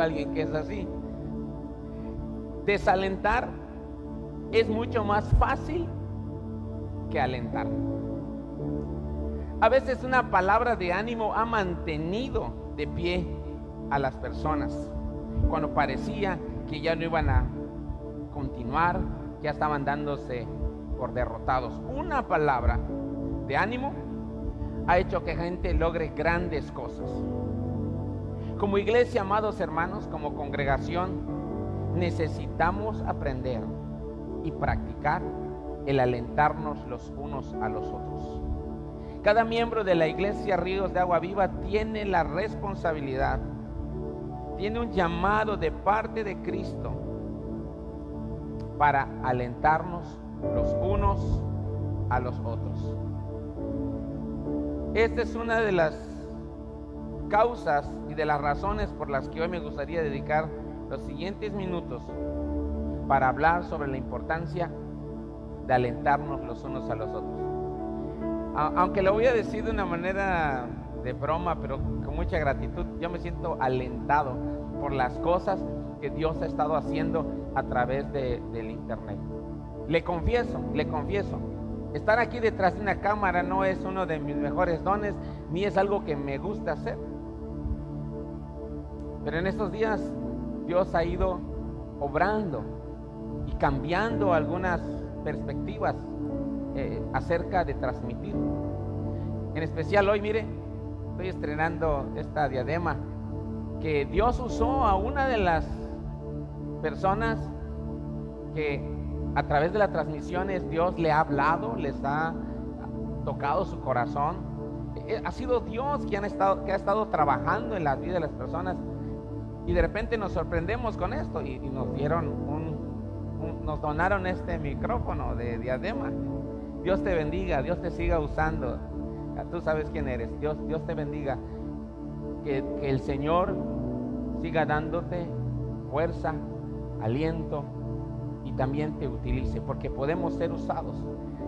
a alguien que es así. Desalentar es mucho más fácil que alentar. A veces una palabra de ánimo ha mantenido de pie a las personas cuando parecía que ya no iban a continuar, ya estaban dándose por derrotados. Una palabra de ánimo ha hecho que gente logre grandes cosas. Como iglesia, amados hermanos, como congregación, necesitamos aprender y practicar el alentarnos los unos a los otros. Cada miembro de la iglesia Ríos de Agua Viva tiene la responsabilidad, tiene un llamado de parte de Cristo para alentarnos los unos a los otros. Esta es una de las causas y de las razones por las que hoy me gustaría dedicar los siguientes minutos para hablar sobre la importancia de alentarnos los unos a los otros. Aunque lo voy a decir de una manera de broma, pero con mucha gratitud, yo me siento alentado por las cosas que Dios ha estado haciendo a través del internet. Le confieso, estar aquí detrás de una cámara no es uno de mis mejores dones, ni es algo que me gusta hacer. Pero en estos días Dios ha ido obrando y cambiando algunas perspectivas acerca de transmitir. En especial hoy, mire, estoy estrenando esta diadema que Dios usó a una de las personas que a través de las transmisiones Dios le ha hablado, les ha tocado su corazón. Ha sido Dios quien ha estado trabajando en la vida de las personas, y de repente nos sorprendemos con esto y nos dieron nos donaron este micrófono de diadema. Dios te bendiga, Dios te siga usando. Tú sabes quién eres. Dios te bendiga. Que el Señor siga dándote fuerza, aliento, y también te utilice, porque podemos ser usados.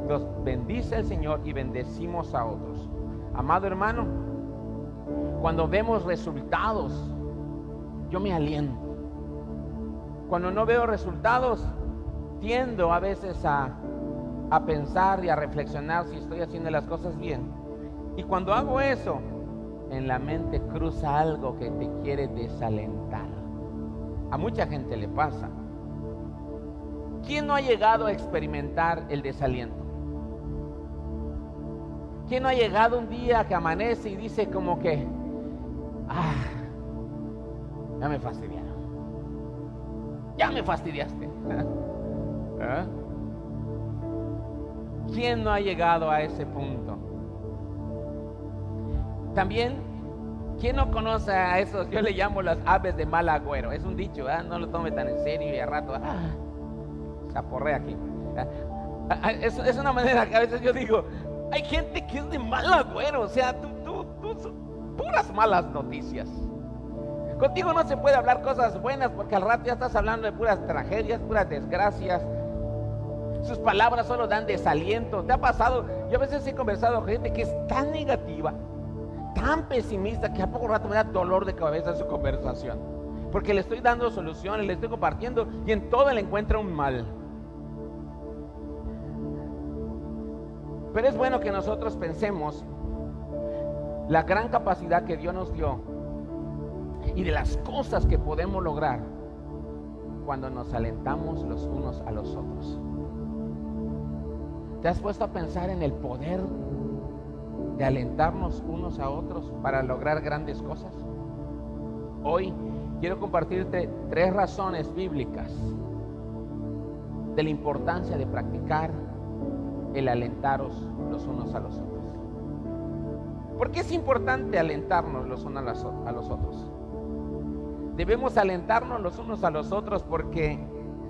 Dios bendice al Señor y bendecimos a otros. Amado hermano, cuando vemos resultados, yo me aliento. Cuando no veo resultados, tiendo a veces a pensar y a reflexionar si estoy haciendo las cosas bien. Y cuando hago eso, en la mente cruza algo que te quiere desalentar. A mucha gente le pasa. ¿Quién no ha llegado a experimentar el desaliento? ¿Quién no ha llegado un día que amanece y dice como que, ya me fastidiaron, ya me fastidiaste? ¿Eh? ¿Quién no ha llegado a ese punto? También, ¿quién no conoce a esos? Yo le llamo las aves de mal agüero. Es un dicho, no lo tome tan en serio, y a rato se aporrea aquí. Es una manera que a veces yo digo, hay gente que es de mal agüero. O sea, tú puras malas noticias. Contigo no se puede hablar cosas buenas, porque al rato ya estás hablando de puras tragedias, puras desgracias. Sus palabras solo dan desaliento. ¿Te ha pasado? Yo a veces he conversado con gente que es tan negativa, tan pesimista, que a poco rato me da dolor de cabeza su conversación, porque le estoy dando soluciones, le estoy compartiendo, y en todo le encuentra un mal. Pero es bueno que nosotros pensemos la gran capacidad que Dios nos dio y de las cosas que podemos lograr cuando nos alentamos los unos a los otros. ¿Te has puesto a pensar en el poder de alentarnos unos a otros para lograr grandes cosas? Hoy quiero compartirte 3 razones bíblicas de la importancia de practicar el alentaros los unos a los otros. ¿Por qué es importante alentarnos los unos a los otros? Debemos alentarnos los unos a los otros porque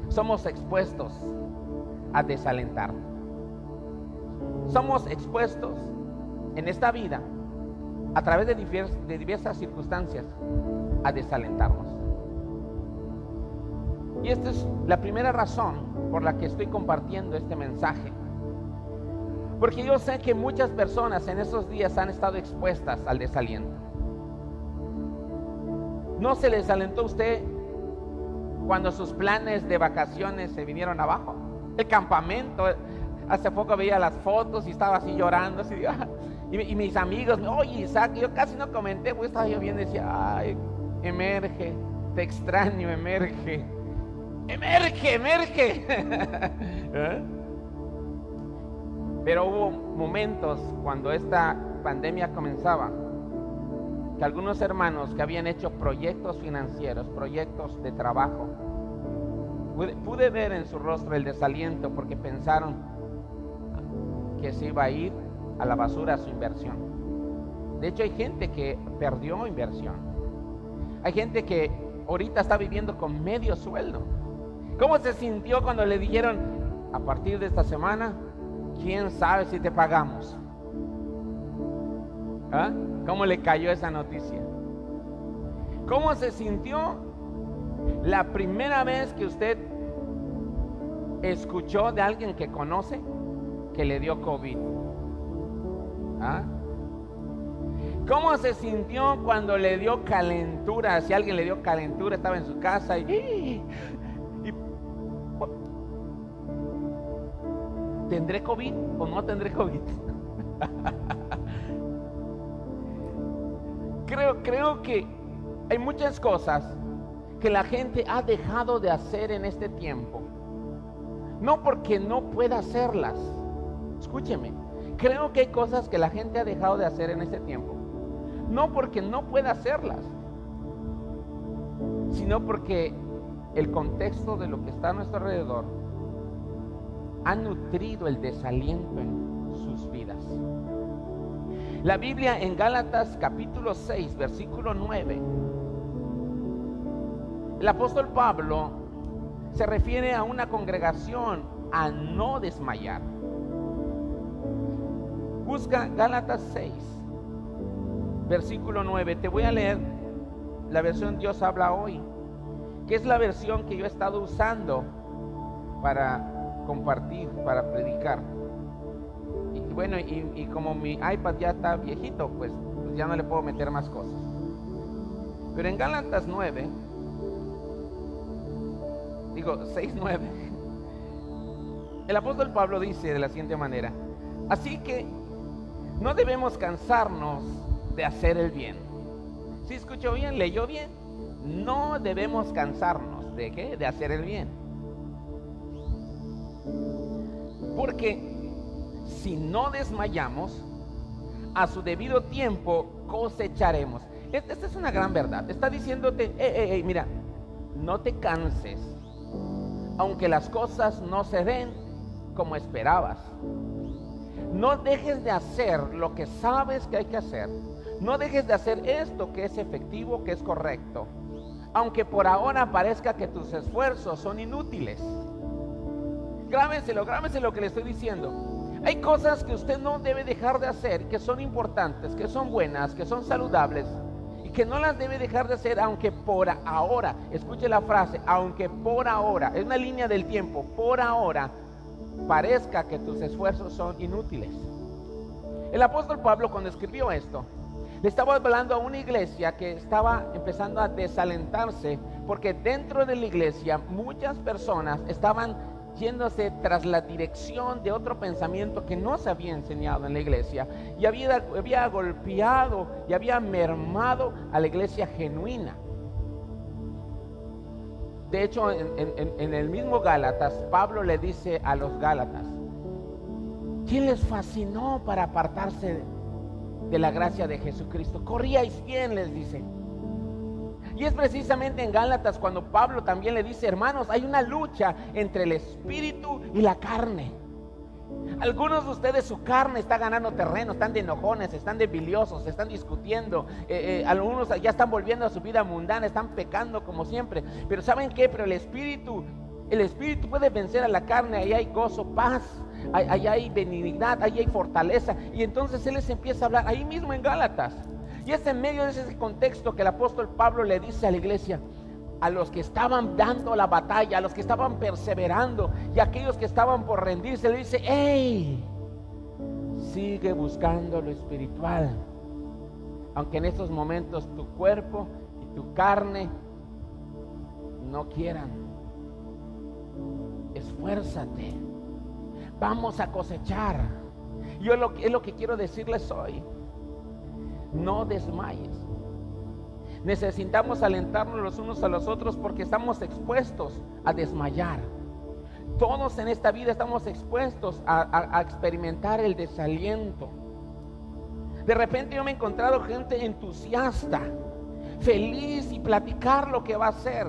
somos expuestos a desalentarnos. Somos expuestos en esta vida, a través de diversas circunstancias, a desalentarnos. Y esta es la primera razón por la que estoy compartiendo este mensaje, porque yo sé que muchas personas en esos días han estado expuestas al desaliento. ¿No se les alentó a usted cuando sus planes de vacaciones se vinieron abajo? El campamento, hace poco veía las fotos y estaba así llorando, así, y mis amigos, oye Isaac, yo casi no comenté, porque estaba yo viendo y decía, ay, emerge, te extraño, emerge, emerge. ¿Eh? Pero hubo momentos cuando esta pandemia comenzaba, que algunos hermanos que habían hecho proyectos financieros, proyectos de trabajo, pude ver en su rostro el desaliento porque pensaron que se iba a ir a la basura su inversión. De hecho, hay gente que perdió inversión. Hay gente que ahorita está viviendo con medio sueldo. ¿Cómo se sintió cuando le dijeron, a partir de esta semana, quién sabe si te pagamos? ¿Ah? ¿Cómo le cayó esa noticia? ¿Cómo se sintió la primera vez que usted escuchó de alguien que conoce que le dio COVID? ¿Ah? ¿Cómo se sintió cuando le dio calentura? Si alguien le dio calentura, estaba en su casa y ¿tendré COVID o no tendré COVID? Creo que hay muchas cosas que la gente ha dejado de hacer en este tiempo. No porque no pueda hacerlas. Escúcheme. Creo que hay cosas que la gente ha dejado de hacer en este tiempo. No porque no pueda hacerlas, sino porque el contexto de lo que está a nuestro alrededor ha nutrido el desaliento en sus vidas. La Biblia en Gálatas capítulo 6, versículo 9, el apóstol Pablo se refiere a una congregación a no desmayar. Busca Gálatas 6, versículo 9. Te voy a leer la versión Dios habla hoy, que es la versión que yo he estado usando para compartir, para predicar. Y bueno, y como mi iPad ya está viejito, pues ya no le puedo meter más cosas. Pero en Gálatas 9, digo 6:9, el apóstol Pablo dice de la siguiente manera: así que no debemos cansarnos de hacer el bien. ¿Sí escuchó bien? ¿Leyó bien? No debemos cansarnos ¿de qué? De hacer el bien. Porque si no desmayamos, a su debido tiempo cosecharemos. Esta es una gran verdad. Está diciéndote, mira, no te canses, aunque las cosas no se den como esperabas. No dejes de hacer lo que sabes que hay que hacer. No dejes de hacer esto que es efectivo, que es correcto, aunque por ahora parezca que tus esfuerzos son inútiles. Grábenselo lo que le estoy diciendo. Hay cosas que usted no debe dejar de hacer, que son importantes, que son buenas, que son saludables, y que no las debe dejar de hacer, aunque por ahora, escuche la frase, aunque por ahora, es una línea del tiempo, por ahora parezca que tus esfuerzos son inútiles. El apóstol Pablo, cuando escribió esto, le estaba hablando a una iglesia que estaba empezando a desalentarse, porque dentro de la iglesia muchas personas estaban yéndose tras la dirección de otro pensamiento que no se había enseñado en la iglesia, y había golpeado y había mermado a la iglesia genuina. De hecho, en el mismo Gálatas, Pablo le dice a los Gálatas: ¿quién les fascinó para apartarse de la gracia de Jesucristo? Corríais bien, les dice. Y es precisamente en Gálatas cuando Pablo también le dice: hermanos, hay una lucha entre el espíritu y la carne. Algunos de ustedes, su carne está ganando terreno, están de enojones, están de biliosos, están discutiendo, algunos ya están volviendo a su vida mundana, están pecando como siempre. Pero ¿saben qué? Pero el espíritu puede vencer a la carne. Ahí hay gozo, paz, ahí hay benignidad, ahí hay fortaleza. Y entonces él les empieza a hablar ahí mismo en Gálatas. Y es en medio de ese contexto que el apóstol Pablo le dice a la iglesia, a los que estaban dando la batalla, a los que estaban perseverando y a aquellos que estaban por rendirse, le dice: ¡hey! Sigue buscando lo espiritual, aunque en estos momentos tu cuerpo y tu carne no quieran. Esfuérzate. Vamos a cosechar. Yo es lo que quiero decirles hoy. No desmayes. Necesitamos alentarnos los unos a los otros porque estamos expuestos a desmayar. Todos en esta vida estamos expuestos a experimentar el desaliento. De repente yo me he encontrado gente entusiasta, feliz y platicar lo que va a hacer.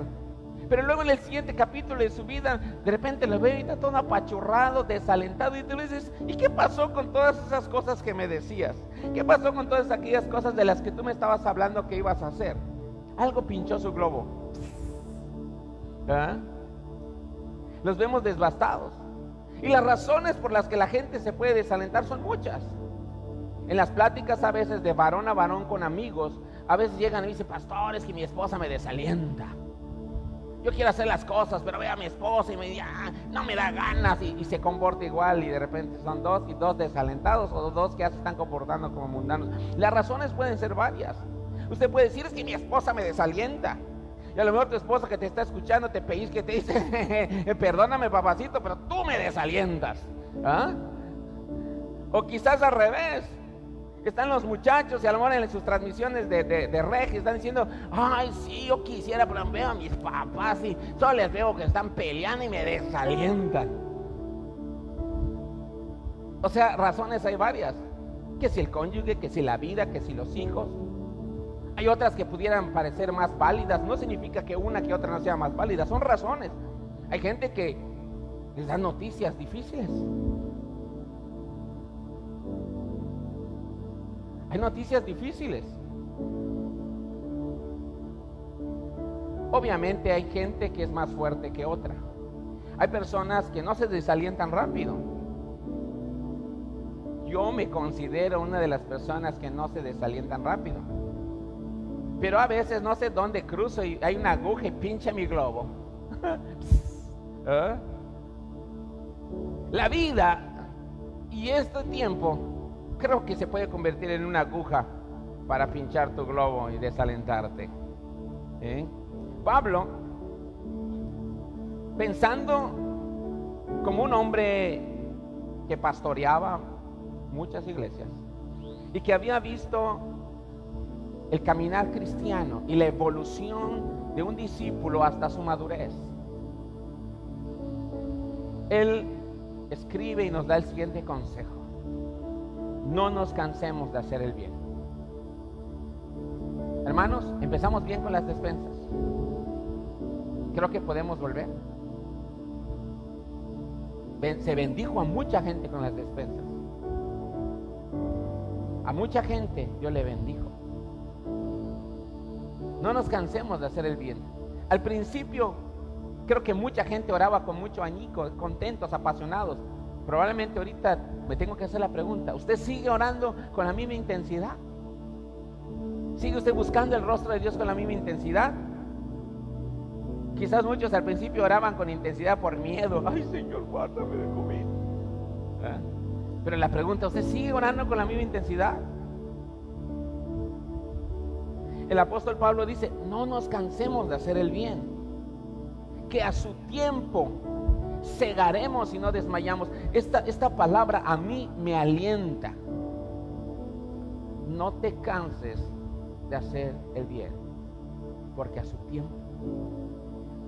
Pero luego en el siguiente capítulo de su vida, de repente lo veo y está todo apachurrado, desalentado. Y tú le dices, ¿y qué pasó con todas esas cosas que me decías? ¿Qué pasó con todas aquellas cosas de las que tú me estabas hablando que ibas a hacer? Algo pinchó su globo. ¿Ah? Los vemos desbastados. Y las razones por las que la gente se puede desalentar son muchas. En las pláticas a veces de varón a varón con amigos, a veces llegan y dicen, pastor, es que mi esposa me desalienta. Yo quiero hacer las cosas, pero veo a mi esposa y me dice, no me da ganas, y se comporta igual, y de repente son dos desalentados, o dos que ya se están comportando como mundanos. Las razones pueden ser varias. Usted puede decir, es que mi esposa me desalienta. Y a lo mejor tu esposa que te está escuchando te pellizca y te dice, perdóname papacito, pero tú me desalientas. ¿Ah? O quizás al revés. Están los muchachos y a lo mejor en sus transmisiones de Regi están diciendo, ay sí, yo quisiera, pero veo a mis papás y solo les veo que están peleando y me desalientan. O sea, razones hay varias. Que si el cónyuge, que si la vida, que si los hijos. Hay otras que pudieran parecer más válidas. No significa que una que otra no sea más válida, son razones. Hay gente que les da noticias difíciles. Hay noticias difíciles. Obviamente hay gente que es más fuerte que otra. Hay personas que no se desalientan rápido. Yo me considero una de las personas que no se desalientan rápido. Pero a veces no sé dónde cruzo y hay una aguja y pincha mi globo. ¿Eh? La vida y este tiempo creo que se puede convertir en una aguja para pinchar tu globo y desalentarte. Pablo, pensando como un hombre que pastoreaba muchas iglesias y que había visto el caminar cristiano y la evolución de un discípulo hasta su madurez, él escribe y nos da el siguiente consejo: no nos cansemos de hacer el bien. Hermanos, empezamos bien con las despensas. Creo que podemos volver. Se bendijo a mucha gente con las despensas. A mucha gente Dios le bendijo. No nos cansemos de hacer el bien. Al principio creo que mucha gente oraba con mucho añico, contentos, apasionados. Probablemente ahorita me tengo que hacer la pregunta: ¿usted sigue orando con la misma intensidad? ¿Sigue usted buscando el rostro de Dios con la misma intensidad? Quizás muchos al principio oraban con intensidad por miedo. Ay, Señor, guárdame de COVID. ¿Ah? Pero la pregunta: ¿usted sigue orando con la misma intensidad? El apóstol Pablo dice: no nos cansemos de hacer el bien, que a su tiempo segaremos y no desmayamos. Esta palabra a mí me alienta. No te canses de hacer el bien, porque a su tiempo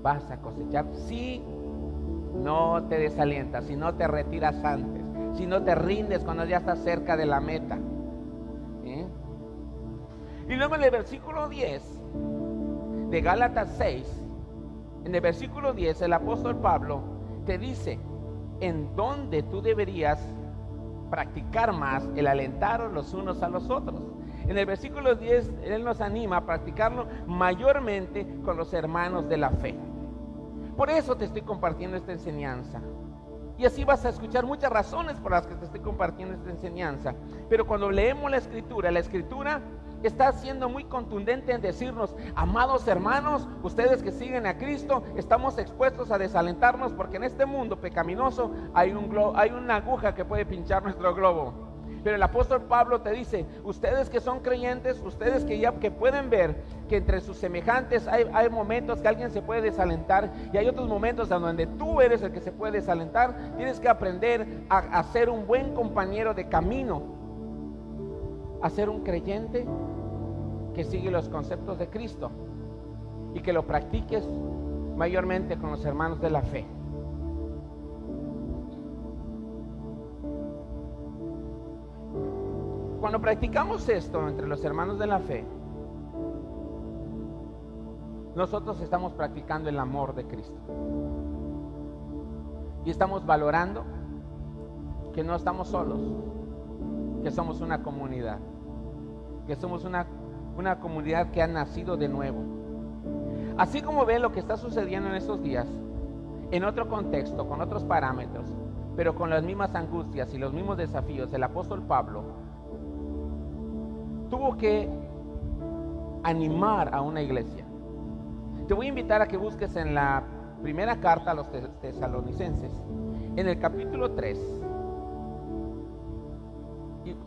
vas a cosechar. Si no te desalientas, si no te retiras antes, si no te rindes cuando ya estás cerca de la meta. Y luego en el versículo 10 de Gálatas 6, en el versículo 10 el apóstol Pablo te dice en dónde tú deberías practicar más el alentar los unos a los otros. En el versículo 10 él nos anima a practicarlo mayormente con los hermanos de la fe. Por eso te estoy compartiendo esta enseñanza. Y así vas a escuchar muchas razones por las que te estoy compartiendo esta enseñanza. Pero cuando leemos la escritura está siendo muy contundente en decirnos: amados hermanos, ustedes que siguen a Cristo, estamos expuestos a desalentarnos, porque en este mundo pecaminoso hay una aguja que puede pinchar nuestro globo. Pero el apóstol Pablo te dice, ustedes que son creyentes, ustedes que pueden ver que entre sus semejantes hay momentos que alguien se puede desalentar, y hay otros momentos en donde tú eres el que se puede desalentar. Tienes que aprender a ser un buen compañero de camino, a ser un creyente que sigue los conceptos de Cristo y que lo practiques mayormente con los hermanos de la fe. Cuando practicamos esto entre los hermanos de la fe, nosotros estamos practicando el amor de Cristo y estamos valorando que no estamos solos, que somos una comunidad, que somos una comunidad que ha nacido de nuevo. Así como ven lo que está sucediendo en estos días, en otro contexto, con otros parámetros, pero con las mismas angustias y los mismos desafíos, el apóstol Pablo tuvo que animar a una iglesia. Te voy a invitar a que busques en la primera carta a los tesalonicenses, en el capítulo 3,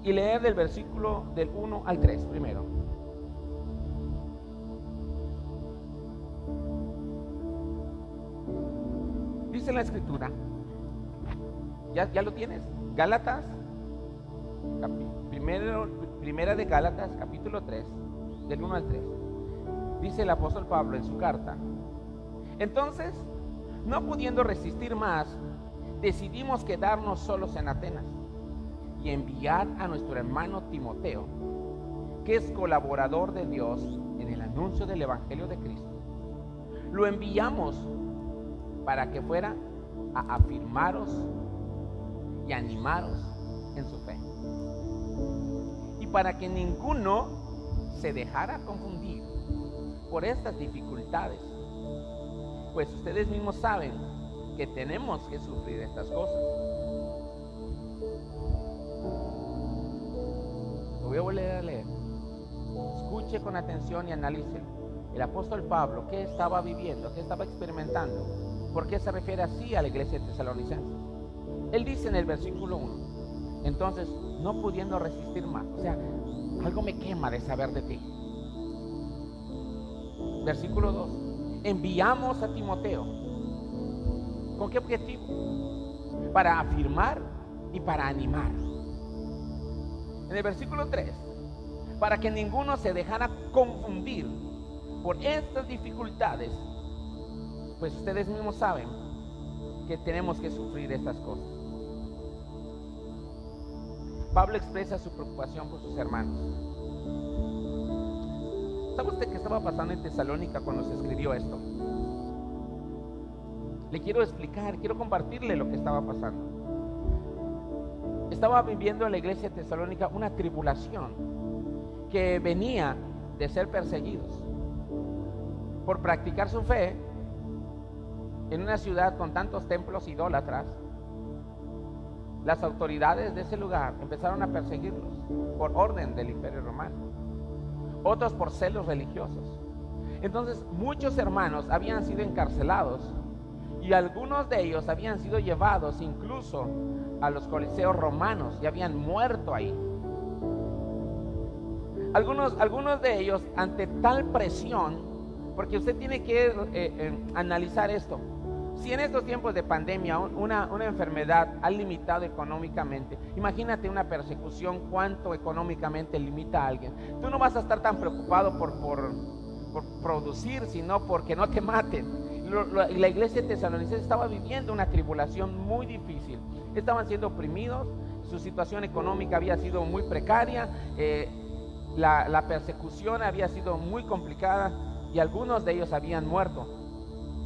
y leer del versículo del 1 al 3 primero. Dice la escritura, ¿ya lo tienes? Gálatas, primera de Gálatas, capítulo 3, del 1 al 3. Dice el apóstol Pablo en su carta: entonces, no pudiendo resistir más, decidimos quedarnos solos en Atenas y enviar a nuestro hermano Timoteo, que es colaborador de Dios en el anuncio del Evangelio de Cristo. Lo enviamos para que fuera a afirmaros y animaros en su fe, y para que ninguno se dejara confundir por estas dificultades, pues ustedes mismos saben que tenemos que sufrir estas cosas. Lo voy a volver a leer. Escuche con atención y analice. El apóstol Pablo, ¿qué estaba viviendo? ¿Qué estaba experimentando? ¿Por qué se refiere así a la iglesia de Tesalonicenses? Él dice en el versículo 1, entonces, no pudiendo resistir más, o sea, algo me quema de saber de ti. Versículo 2, enviamos a Timoteo. ¿Con qué objetivo? Para afirmar y para animar. En el versículo 3, para que ninguno se dejara confundir por estas dificultades, pues ustedes mismos saben que tenemos que sufrir estas cosas. Pablo expresa su preocupación por sus hermanos. ¿Sabe usted qué estaba pasando en Tesalónica cuando se escribió esto? Le quiero explicar, quiero compartirle lo que estaba pasando. Estaba viviendo en la iglesia de Tesalónica una tribulación que venía de ser perseguidos por practicar su fe en una ciudad con tantos templos idólatras. Las autoridades de ese lugar empezaron a perseguirlos por orden del Imperio Romano, otros por celos religiosos. Entonces muchos hermanos habían sido encarcelados y algunos de ellos habían sido llevados incluso a los coliseos romanos y habían muerto ahí. Algunos de ellos, ante tal presión, porque usted tiene que analizar esto. Si en estos tiempos de pandemia una enfermedad ha limitado económicamente, imagínate una persecución, cuánto económicamente limita a alguien. Tú no vas a estar tan preocupado por producir, sino porque no te maten. La iglesia de Tesalonicenses estaba viviendo una tribulación muy difícil. Estaban siendo oprimidos, su situación económica había sido muy precaria, la persecución había sido muy complicada y algunos de ellos habían muerto.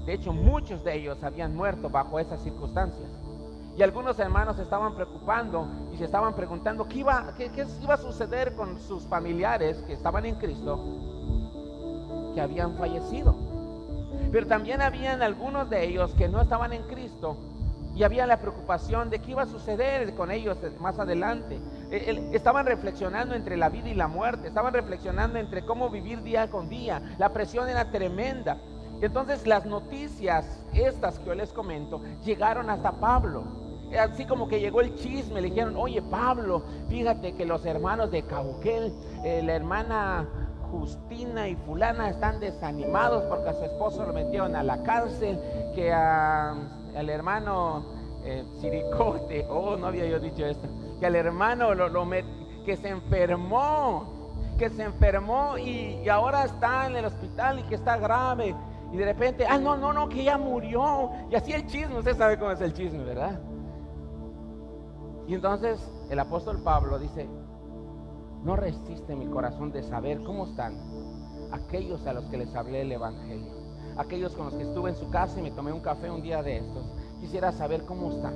De hecho, muchos de ellos habían muerto bajo esas circunstancias. Y algunos hermanos se estaban preocupando y se estaban preguntando qué iba a suceder con sus familiares que estaban en Cristo, que habían fallecido. Pero también habían algunos de ellos que no estaban en Cristo y había la preocupación de qué iba a suceder con ellos más adelante. Estaban reflexionando entre la vida y la muerte, estaban reflexionando entre cómo vivir día con día. La presión era tremenda. Entonces las noticias estas que yo les comento llegaron hasta Pablo. así como que llegó el chisme, le dijeron, oye Pablo, fíjate que los hermanos de Cauquel, la hermana Justina y fulana están desanimados porque a su esposo lo metieron a la cárcel, que al hermano Siricote, no había yo dicho esto, que al hermano que se enfermó y ahora está en el hospital y que está grave. Y de repente, no, que ya murió. Y así el chisme, usted sabe cómo es el chisme, ¿verdad? Y entonces el apóstol Pablo dice, no resiste mi corazón de saber cómo están aquellos a los que les hablé el evangelio, aquellos con los que estuve en su casa y me tomé un café un día de estos. Quisiera saber cómo están.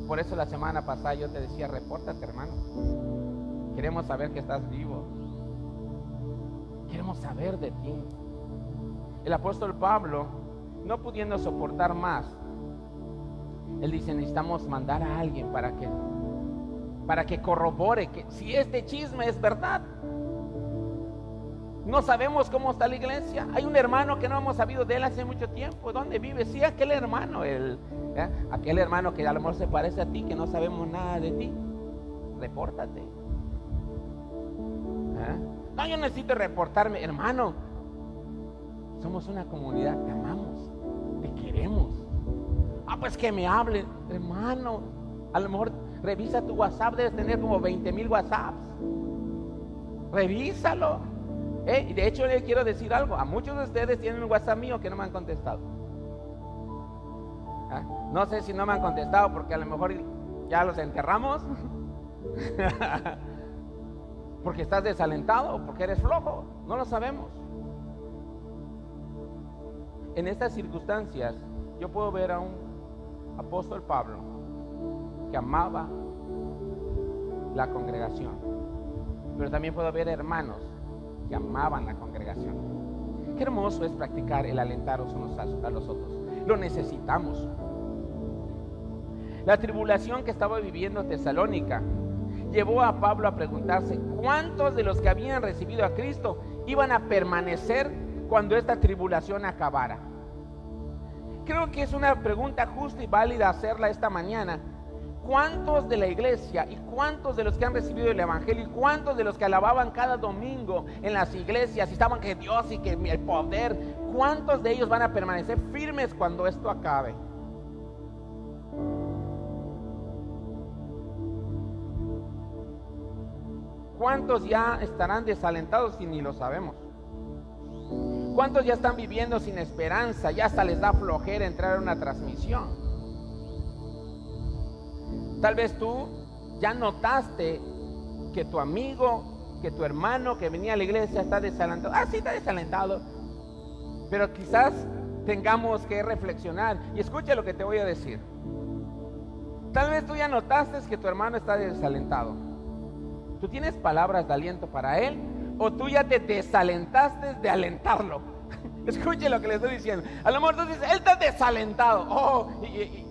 Por eso la semana pasada yo te decía, repórtate, hermano. Queremos saber que estás vivo. Queremos saber de ti. El apóstol Pablo, no pudiendo soportar más, él dice, necesitamos mandar a alguien para que corrobore que si este chisme es verdad. No sabemos cómo está la iglesia. Hay un hermano que no hemos sabido de él hace mucho tiempo. ¿Dónde vive? Sí, aquel hermano, aquel hermano que a lo mejor se parece a ti, que no sabemos nada de ti. Repórtate. No, yo necesito reportarme, hermano. Somos una comunidad, te amamos, te queremos. Pues que me hablen, hermano. A lo mejor revisa tu WhatsApp, debes tener como 20,000 WhatsApps. Revísalo. Y de hecho le quiero decir algo, a muchos de ustedes tienen un WhatsApp mío que no me han contestado. No sé si no me han contestado porque a lo mejor ya los enterramos. Porque estás desalentado o porque eres flojo, no lo sabemos. En estas circunstancias yo puedo ver a un apóstol Pablo que amaba la congregación, pero también puedo ver hermanos que amaban la congregación. Qué hermoso es practicar el alentarnos unos a los otros. Lo necesitamos. La tribulación que estaba viviendo Tesalónica llevó a Pablo a preguntarse cuántos de los que habían recibido a Cristo iban a permanecer cuando esta tribulación acabara. Creo que es una pregunta justa y válida hacerla esta mañana. ¿Cuántos de la iglesia y cuántos de los que han recibido el evangelio y cuántos de los que alababan cada domingo en las iglesias y estaban que Dios y que el poder, cuántos de ellos van a permanecer firmes cuando esto acabe? ¿Cuántos ya estarán desalentados y ni lo sabemos? ¿Cuántos ya están viviendo sin esperanza? Ya hasta les da flojera entrar en una transmisión. Tal vez tú ya notaste que tu amigo, que tu hermano que venía a la iglesia está desalentado. Sí, está desalentado. Pero quizás tengamos que reflexionar. Y escucha lo que te voy a decir. Tal vez tú ya notaste que tu hermano está desalentado. ¿Tú tienes palabras de aliento para él? ¿O tú ya te desalentaste de alentarlo? Escuche lo que le estoy diciendo. A lo mejor tú dices, él está desalentado.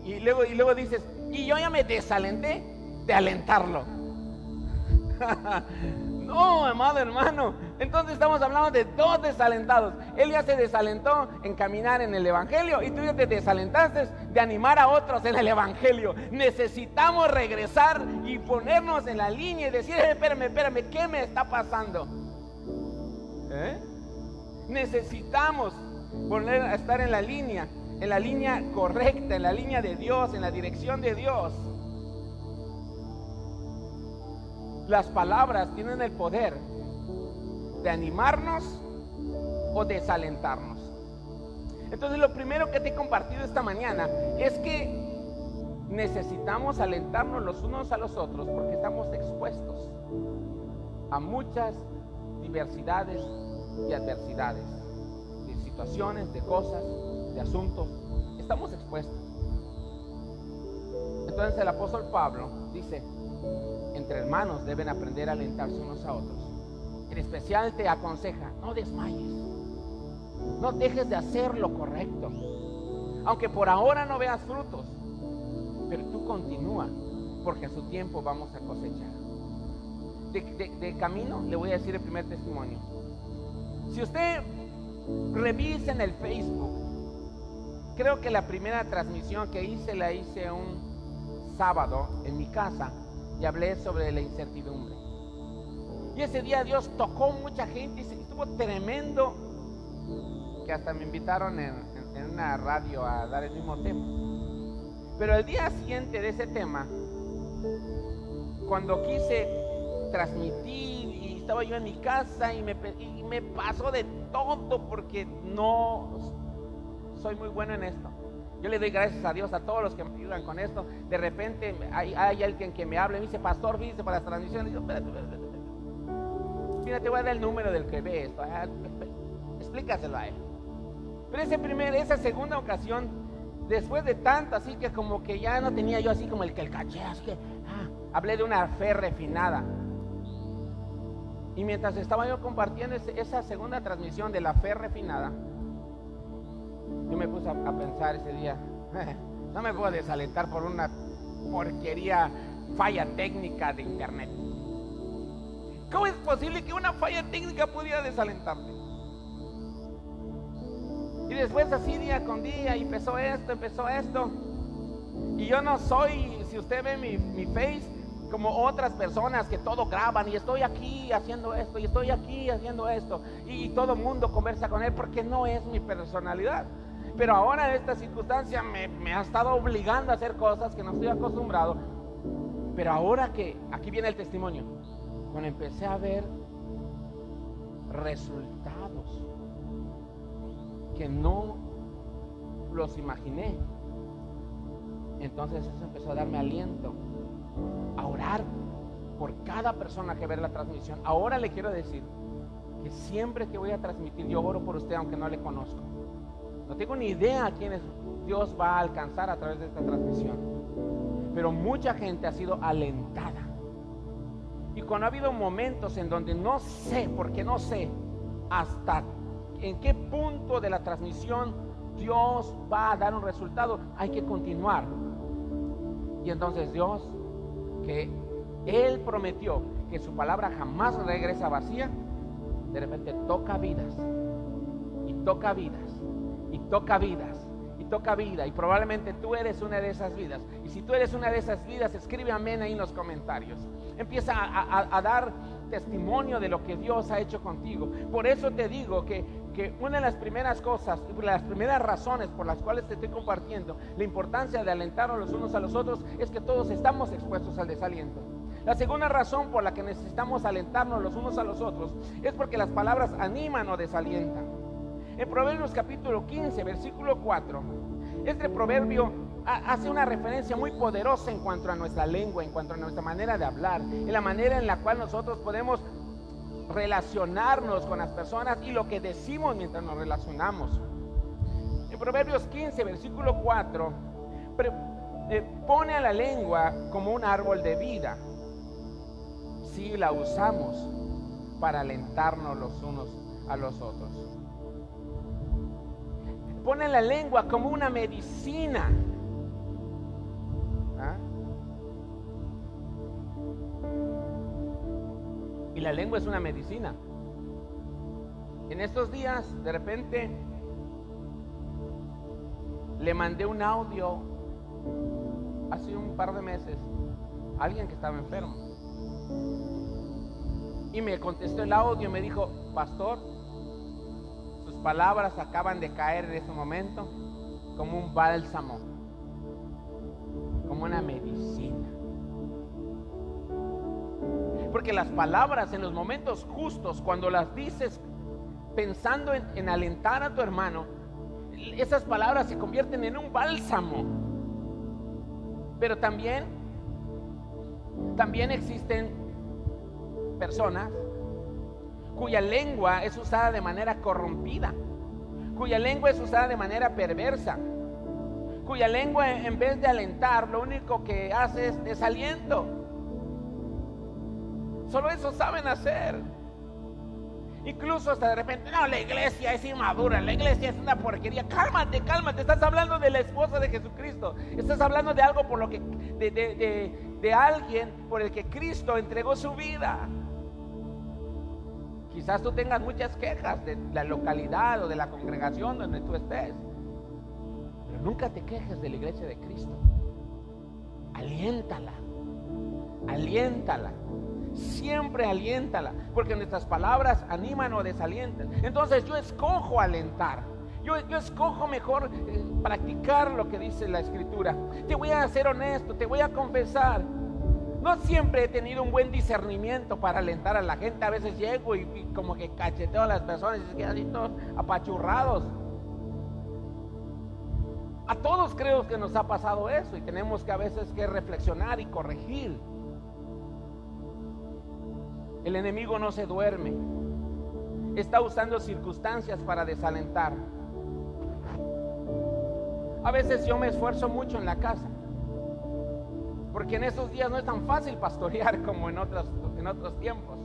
Y luego dices, y yo ya me desalenté de alentarlo. No, amado hermano. Entonces estamos hablando de dos desalentados. Él ya se desalentó en caminar en el evangelio y tú ya te desalentaste de animar a otros en el evangelio. Necesitamos regresar y ponernos en la línea y decir, espérame, ¿qué me está pasando? Necesitamos estar en la línea correcta, en la línea de Dios, en la dirección de Dios. Las palabras tienen el poder de animarnos o desalentarnos. Entonces lo primero que te he compartido esta mañana es que necesitamos alentarnos los unos a los otros porque estamos expuestos a muchas diversidades y adversidades, de situaciones, de cosas, de asuntos. Estamos expuestos. Entonces el apóstol Pablo dice, entre hermanos deben aprender a alentarse unos a otros. En especial te aconseja, no desmayes, no dejes de hacer lo correcto, aunque por ahora no veas frutos, pero tú continúa, porque a su tiempo vamos a cosechar. De camino le voy a decir el primer testimonio. Si usted revisa en el Facebook creo que la primera transmisión que hice la hice un sábado en mi casa y hablé sobre la incertidumbre. Y ese día Dios tocó mucha gente y estuvo tremendo, que hasta me invitaron en una radio a dar el mismo tema. Pero el día siguiente de ese tema, cuando quise transmitir y estaba yo en mi casa y me pasó de todo, porque no soy muy bueno en esto. Yo le doy gracias a Dios a todos los que me ayudan con esto. De repente hay alguien que me habla y me dice: pastor, fíjese para las transmisiones. Y yo, espérate. Mira, te voy a dar el número del que ve esto. Explícaselo a él. Pero esa segunda ocasión, después de tanto, así que como que ya no tenía yo así como el caché, así que hablé de una fe refinada. Y mientras estaba yo compartiendo esa segunda transmisión de la fe refinada, yo me puse a pensar ese día, no me puedo desalentar por una porquería, falla técnica de internet. ¿Cómo es posible que una falla técnica pudiera desalentarte? Y después así día con día, y empezó esto. Y yo no soy, si usted ve mi face, como otras personas que todo graban, y estoy aquí haciendo esto, y estoy aquí haciendo esto, y todo el mundo conversa con él, porque no es mi personalidad. Pero ahora esta circunstancia me ha estado obligando a hacer cosas que no estoy acostumbrado. Pero ahora que, aquí viene el testimonio, cuando empecé a ver resultados que no los imaginé, entonces eso empezó a darme aliento a orar por cada persona que ve la transmisión. Ahora le quiero decir que siempre que voy a transmitir, yo oro por usted aunque no le conozco. No tengo ni idea a quiénes Dios va a alcanzar a través de esta transmisión, pero mucha gente ha sido alentada. Y cuando ha habido momentos en donde no sé, porque no sé hasta en qué punto de la transmisión Dios va a dar un resultado, hay que continuar. Y entonces Dios, que Él prometió que su palabra jamás regresa vacía, de repente toca vidas, y toca vidas, y toca vidas, y toca vida. Y probablemente tú eres una de esas vidas. Y si tú eres una de esas vidas, escribe amén ahí en los comentarios. Empieza a dar testimonio de lo que Dios ha hecho contigo. Por eso te digo que una de las primeras cosas, las primeras razones por las cuales te estoy compartiendo la importancia de alentarnos los unos a los otros, es que todos estamos expuestos al desaliento. La segunda razón por la que necesitamos alentarnos los unos a los otros es porque las palabras animan o desalientan. En Proverbios capítulo 15, versículo 4, este proverbio hace una referencia muy poderosa en cuanto a nuestra lengua, en cuanto a nuestra manera de hablar, en la manera en la cual nosotros podemos relacionarnos con las personas y lo que decimos mientras nos relacionamos. En Proverbios 15, versículo 4, pone a la lengua como un árbol de vida si la usamos para alentarnos los unos a los otros. Pone la lengua como una medicina. Y la lengua es una medicina. En estos días, de repente, le mandé un audio hace un par de meses a alguien que estaba enfermo. Y me contestó el audio y me dijo: pastor, sus palabras acaban de caer en ese momento como un bálsamo, como una medicina. Porque las palabras en los momentos justos, cuando las dices pensando en alentar a tu hermano, esas palabras se convierten en un bálsamo. Pero también existen personas cuya lengua es usada de manera corrompida, cuya lengua es usada de manera perversa, cuya lengua en vez de alentar lo único que hace es desaliento. Solo eso saben hacer. Incluso hasta de repente: no, la iglesia es inmadura, la iglesia es una porquería. Cálmate, estás hablando de la esposa de Jesucristo. Estás hablando de algo por lo que de alguien por el que Cristo entregó su vida. Quizás tú tengas muchas quejas de la localidad o de la congregación donde tú estés, pero nunca te quejes de la iglesia de Cristo. Aliéntala, aliéntala, siempre aliéntala, porque nuestras palabras animan o desalientan. Entonces yo escojo alentar, yo escojo mejor practicar lo que dice la Escritura. Te voy a ser honesto, te voy a confesar, no siempre he tenido un buen discernimiento para alentar a la gente. A veces llego y como que cacheteo a las personas y se quedan así todos apachurrados. A todos creo que nos ha pasado eso y tenemos que a veces que reflexionar y corregir. El enemigo no se duerme, está usando circunstancias para desalentar. A veces yo me esfuerzo mucho en la casa, porque en esos días no es tan fácil pastorear como en otros tiempos.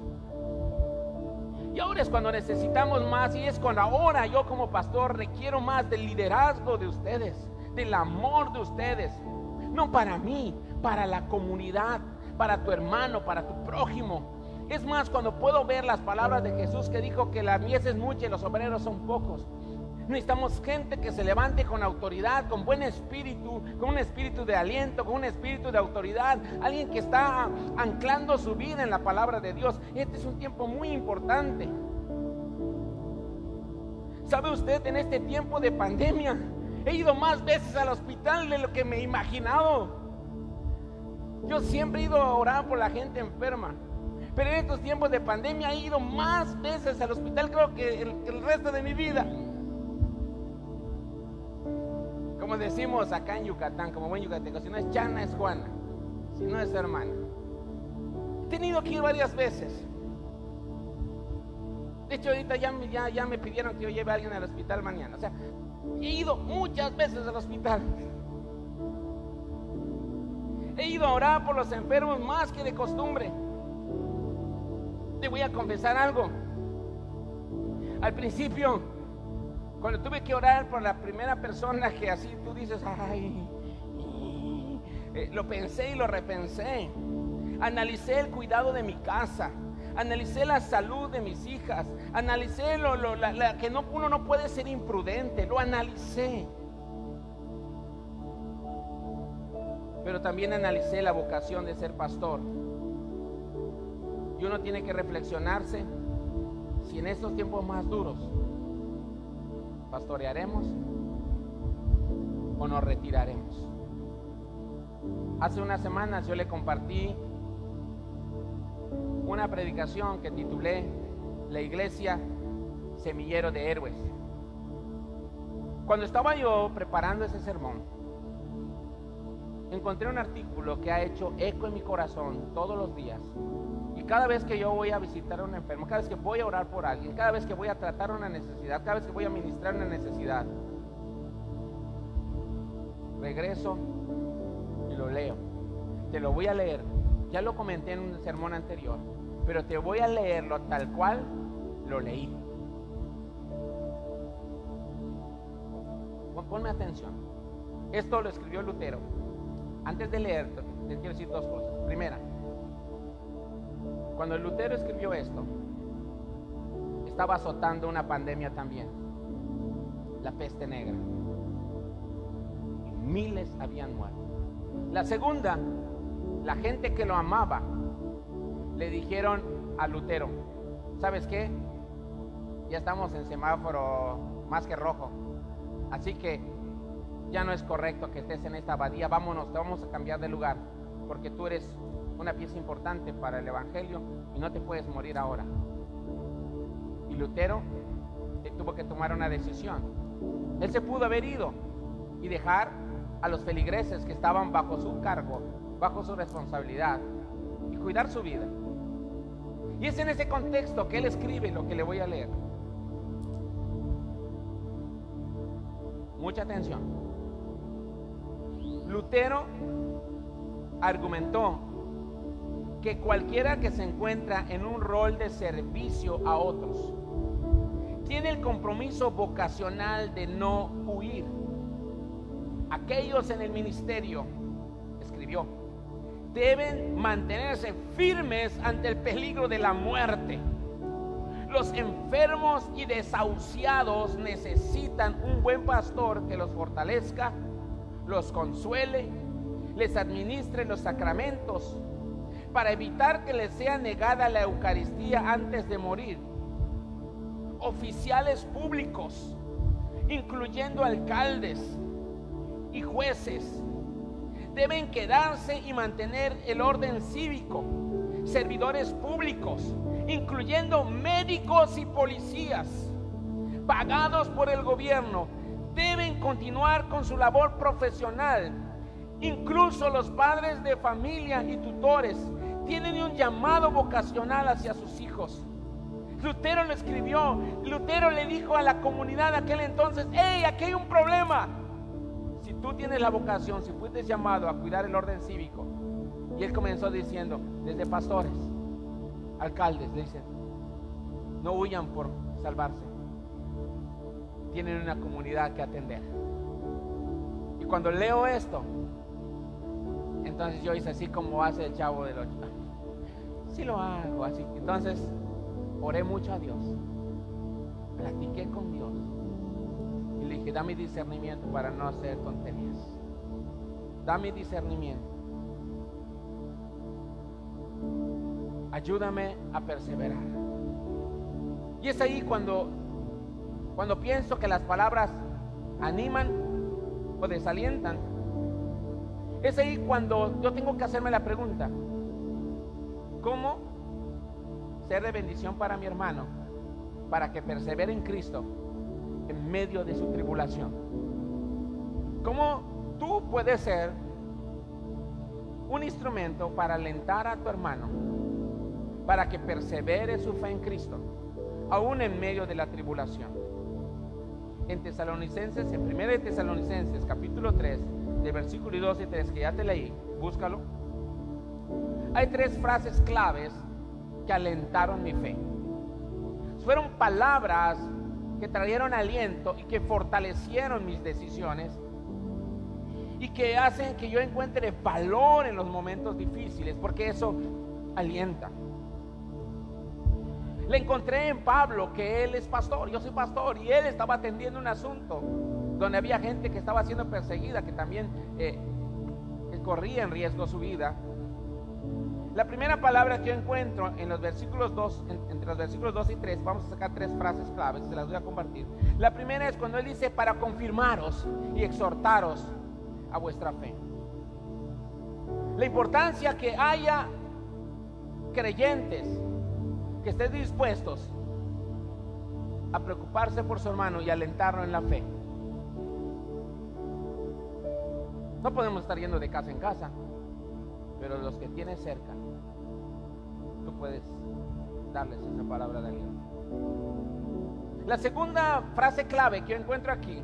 Y ahora es cuando necesitamos más, y es cuando ahora yo como pastor requiero más del liderazgo de ustedes, del amor de ustedes, no para mí, para la comunidad, para tu hermano, para tu prójimo. Es más, cuando puedo ver las palabras de Jesús que dijo que la mies es mucha y los obreros son pocos. Necesitamos gente que se levante con autoridad, con buen espíritu, con un espíritu de aliento, con un espíritu de autoridad, alguien que está anclando su vida en la palabra de Dios. Este es un tiempo muy importante. ¿Sabe usted? En este tiempo de pandemia he ido más veces al hospital de lo que me he imaginado. Yo siempre he ido a orar por la gente enferma, pero en estos tiempos de pandemia he ido más veces al hospital, creo que el resto de mi vida. Como decimos acá en Yucatán, como buen yucateco, si no es Chana es Juana, si no es hermana. He tenido que ir varias veces. De hecho ahorita ya me pidieron que yo lleve a alguien al hospital mañana. O sea, he ido muchas veces al hospital. He ido a orar por los enfermos más que de costumbre. Te voy a confesar algo. Al principio, cuando tuve que orar por la primera persona que así tú dices, ay, lo pensé y lo repensé. Analicé el cuidado de mi casa, analicé la salud de mis hijas, analicé que uno no puede ser imprudente, lo analicé. Pero también analicé la vocación de ser pastor. Y uno tiene que reflexionarse si en estos tiempos más duros pastorearemos o nos retiraremos. Hace unas semanas yo le compartí una predicación que titulé La Iglesia Semillero de Héroes. Cuando estaba yo preparando ese sermón, encontré un artículo que ha hecho eco en mi corazón todos los días. Y cada vez que yo voy a visitar a un enfermo, cada vez que voy a orar por alguien, cada vez que voy a tratar una necesidad, cada vez que voy a ministrar una necesidad, regreso y lo leo. Te lo voy a leer. Ya lo comenté en un sermón anterior, pero te voy a leerlo tal cual lo leí. Ponme atención. Esto lo escribió Lutero. Antes de leer, te quiero decir dos cosas. Primera, cuando Lutero escribió esto, estaba azotando una pandemia también, la peste negra, y miles habían muerto. La segunda, la gente que lo amaba le dijeron a Lutero, ¿sabes qué? Ya estamos en semáforo más que rojo, así que ya no es correcto que estés en esta abadía, vámonos, te vamos a cambiar de lugar, porque tú eres una pieza importante para el evangelio y no te puedes morir ahora. Y Lutero tuvo que tomar una decisión. Él se pudo haber ido y dejar a los feligreses que estaban bajo su cargo, bajo su responsabilidad, y cuidar su vida. Y es en ese contexto que él escribe lo que le voy a leer. Mucha atención. Lutero argumentó que cualquiera que se encuentra en un rol de servicio a otros tiene el compromiso vocacional de no huir. Aquellos en el ministerio, escribió, deben mantenerse firmes ante el peligro de la muerte. Los enfermos y desahuciados necesitan un buen pastor que los fortalezca los consuele, les administre los sacramentos, para evitar que les sea negada la Eucaristía antes de morir. Oficiales públicos, incluyendo alcaldes y jueces, deben quedarse y mantener el orden cívico. Servidores públicos, incluyendo médicos y policías, pagados por el gobierno, deben continuar con su labor profesional. Incluso los padres de familia y tutores tienen un llamado vocacional hacia sus hijos. Lutero lo escribió. Lutero le dijo a la comunidad de aquel entonces: hey, aquí hay un problema. Si tú tienes la vocación, si fuiste llamado a cuidar el orden cívico. Y él comenzó diciendo, desde pastores, alcaldes, le dicen, no huyan por salvarse, tienen una comunidad que atender. Y cuando leo esto, entonces yo hice así como hace el Chavo del 8. Sí lo hago así. Entonces oré mucho a Dios, platiqué con Dios y le dije, dame discernimiento para no hacer tonterías, dame discernimiento, ayúdame a perseverar. Y es ahí cuando pienso que las palabras animan o desalientan. Es ahí cuando yo tengo que hacerme la pregunta: ¿cómo ser de bendición para mi hermano para que persevere en Cristo en medio de su tribulación? ¿Cómo tú puedes ser un instrumento para alentar a tu hermano para que persevere su fe en Cristo aún en medio de la tribulación? En Tesalonicenses, en 1 de Tesalonicenses capítulo 3, de versículo 2 y 3, que ya te leí, búscalo. Hay 3 frases claves que alentaron mi fe. Fueron palabras que trajeron aliento y que fortalecieron mis decisiones y que hacen que yo encuentre valor en los momentos difíciles, porque eso alienta. Le encontré en Pablo, que él es pastor, yo soy pastor, y él estaba atendiendo un asunto donde había gente que estaba siendo perseguida, que también corría en riesgo su vida. La primera palabra que yo encuentro en los versículos 2, entre los versículos 2 y 3, vamos a sacar 3 frases claves, se las voy a compartir. La primera es cuando él dice, para confirmaros y exhortaros a vuestra fe. La importancia que haya creyentes que estén dispuestos a preocuparse por su hermano y alentarlo en la fe. No podemos estar yendo de casa en casa, pero los que tienes cerca, tú puedes darles esa palabra de aliento. La segunda frase clave que yo encuentro aquí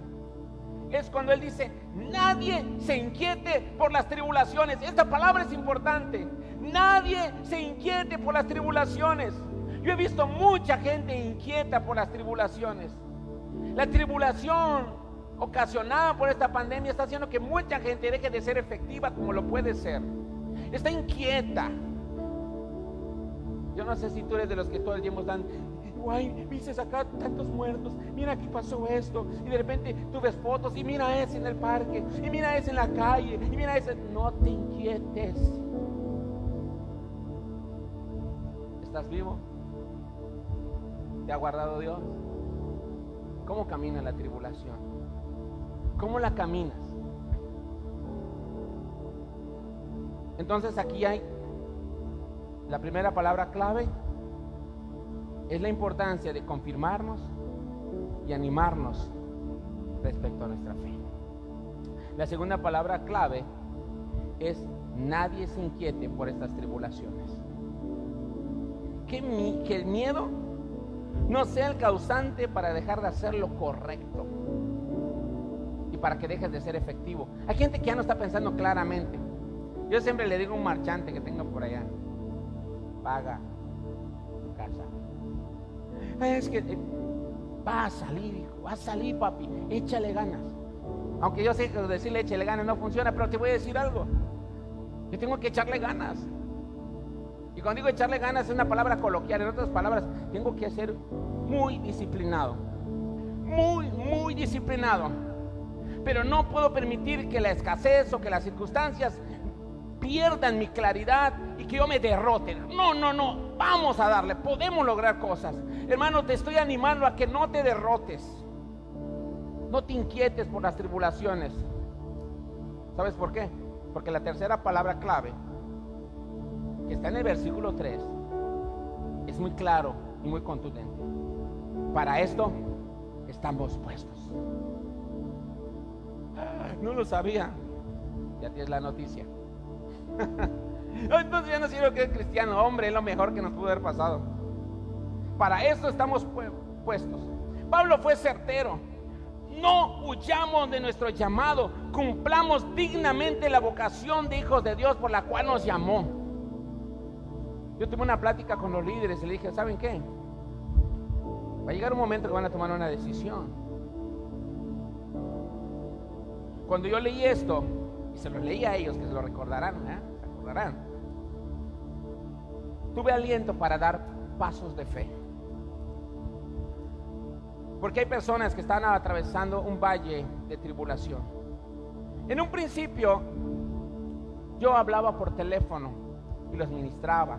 es cuando él dice, nadie se inquiete por las tribulaciones. Esta palabra es importante. Nadie se inquiete por las tribulaciones. Yo he visto mucha gente inquieta por las tribulaciones. La tribulación ocasionada por esta pandemia está haciendo que mucha gente deje de ser efectiva como lo puede ser. Está inquieta. Yo no sé si tú eres de los que todo el tiempo están, guay, viste acá tantos muertos, mira aquí pasó esto, y de repente tú ves fotos y mira ese en el parque, y mira ese en la calle, y mira ese. No te inquietes. ¿Estás vivo? ¿Te ha guardado Dios? ¿Cómo camina la tribulación? ¿Cómo la caminas? Entonces aquí hay la primera palabra clave, es la importancia de confirmarnos y animarnos respecto a nuestra fe. La segunda palabra clave es nadie se inquiete por estas tribulaciones. Que el miedo no sea el causante para dejar de hacer lo correcto y para que dejes de ser efectivo. Hay gente que ya no está pensando claramente. Yo siempre le digo a un marchante que tengo por allá, paga tu casa. Es que va a salir, hijo, va a salir, papi, échale ganas. Aunque yo sé que decirle échale ganas no funciona, pero te voy a decir algo. Yo tengo que echarle ganas. Y cuando digo echarle ganas es una palabra coloquial. En otras palabras, tengo que ser muy disciplinado. Muy disciplinado. pero no puedo permitir que la escasez o que las circunstancias pierdan mi claridad y que yo me derrote. No, vamos a darle, podemos lograr cosas. Hermano, te estoy animando a que no te derrotes, no te inquietes por las tribulaciones. ¿Sabes por qué? Porque la tercera palabra clave, que está en el versículo 3, es muy claro y muy contundente. Para esto estamos puestos. No lo sabía. Ya tienes la noticia. Entonces ya no sirve que es cristiano. Hombre, es lo mejor que nos pudo haber pasado. Para esto estamos puestos. Pablo fue certero. No huyamos de nuestro llamado. Cumplamos dignamente la vocación de hijos de Dios por la cual nos llamó. Yo tuve una plática con los líderes y le dije, ¿saben qué? Va a llegar un momento que van a tomar una decisión. Cuando yo leí esto, y se lo leí a ellos, que se lo recordarán, ¿se acordarán? Tuve aliento para dar pasos de fe. Porque hay personas que están atravesando un valle de tribulación. En un principio, yo hablaba por teléfono y los ministraba.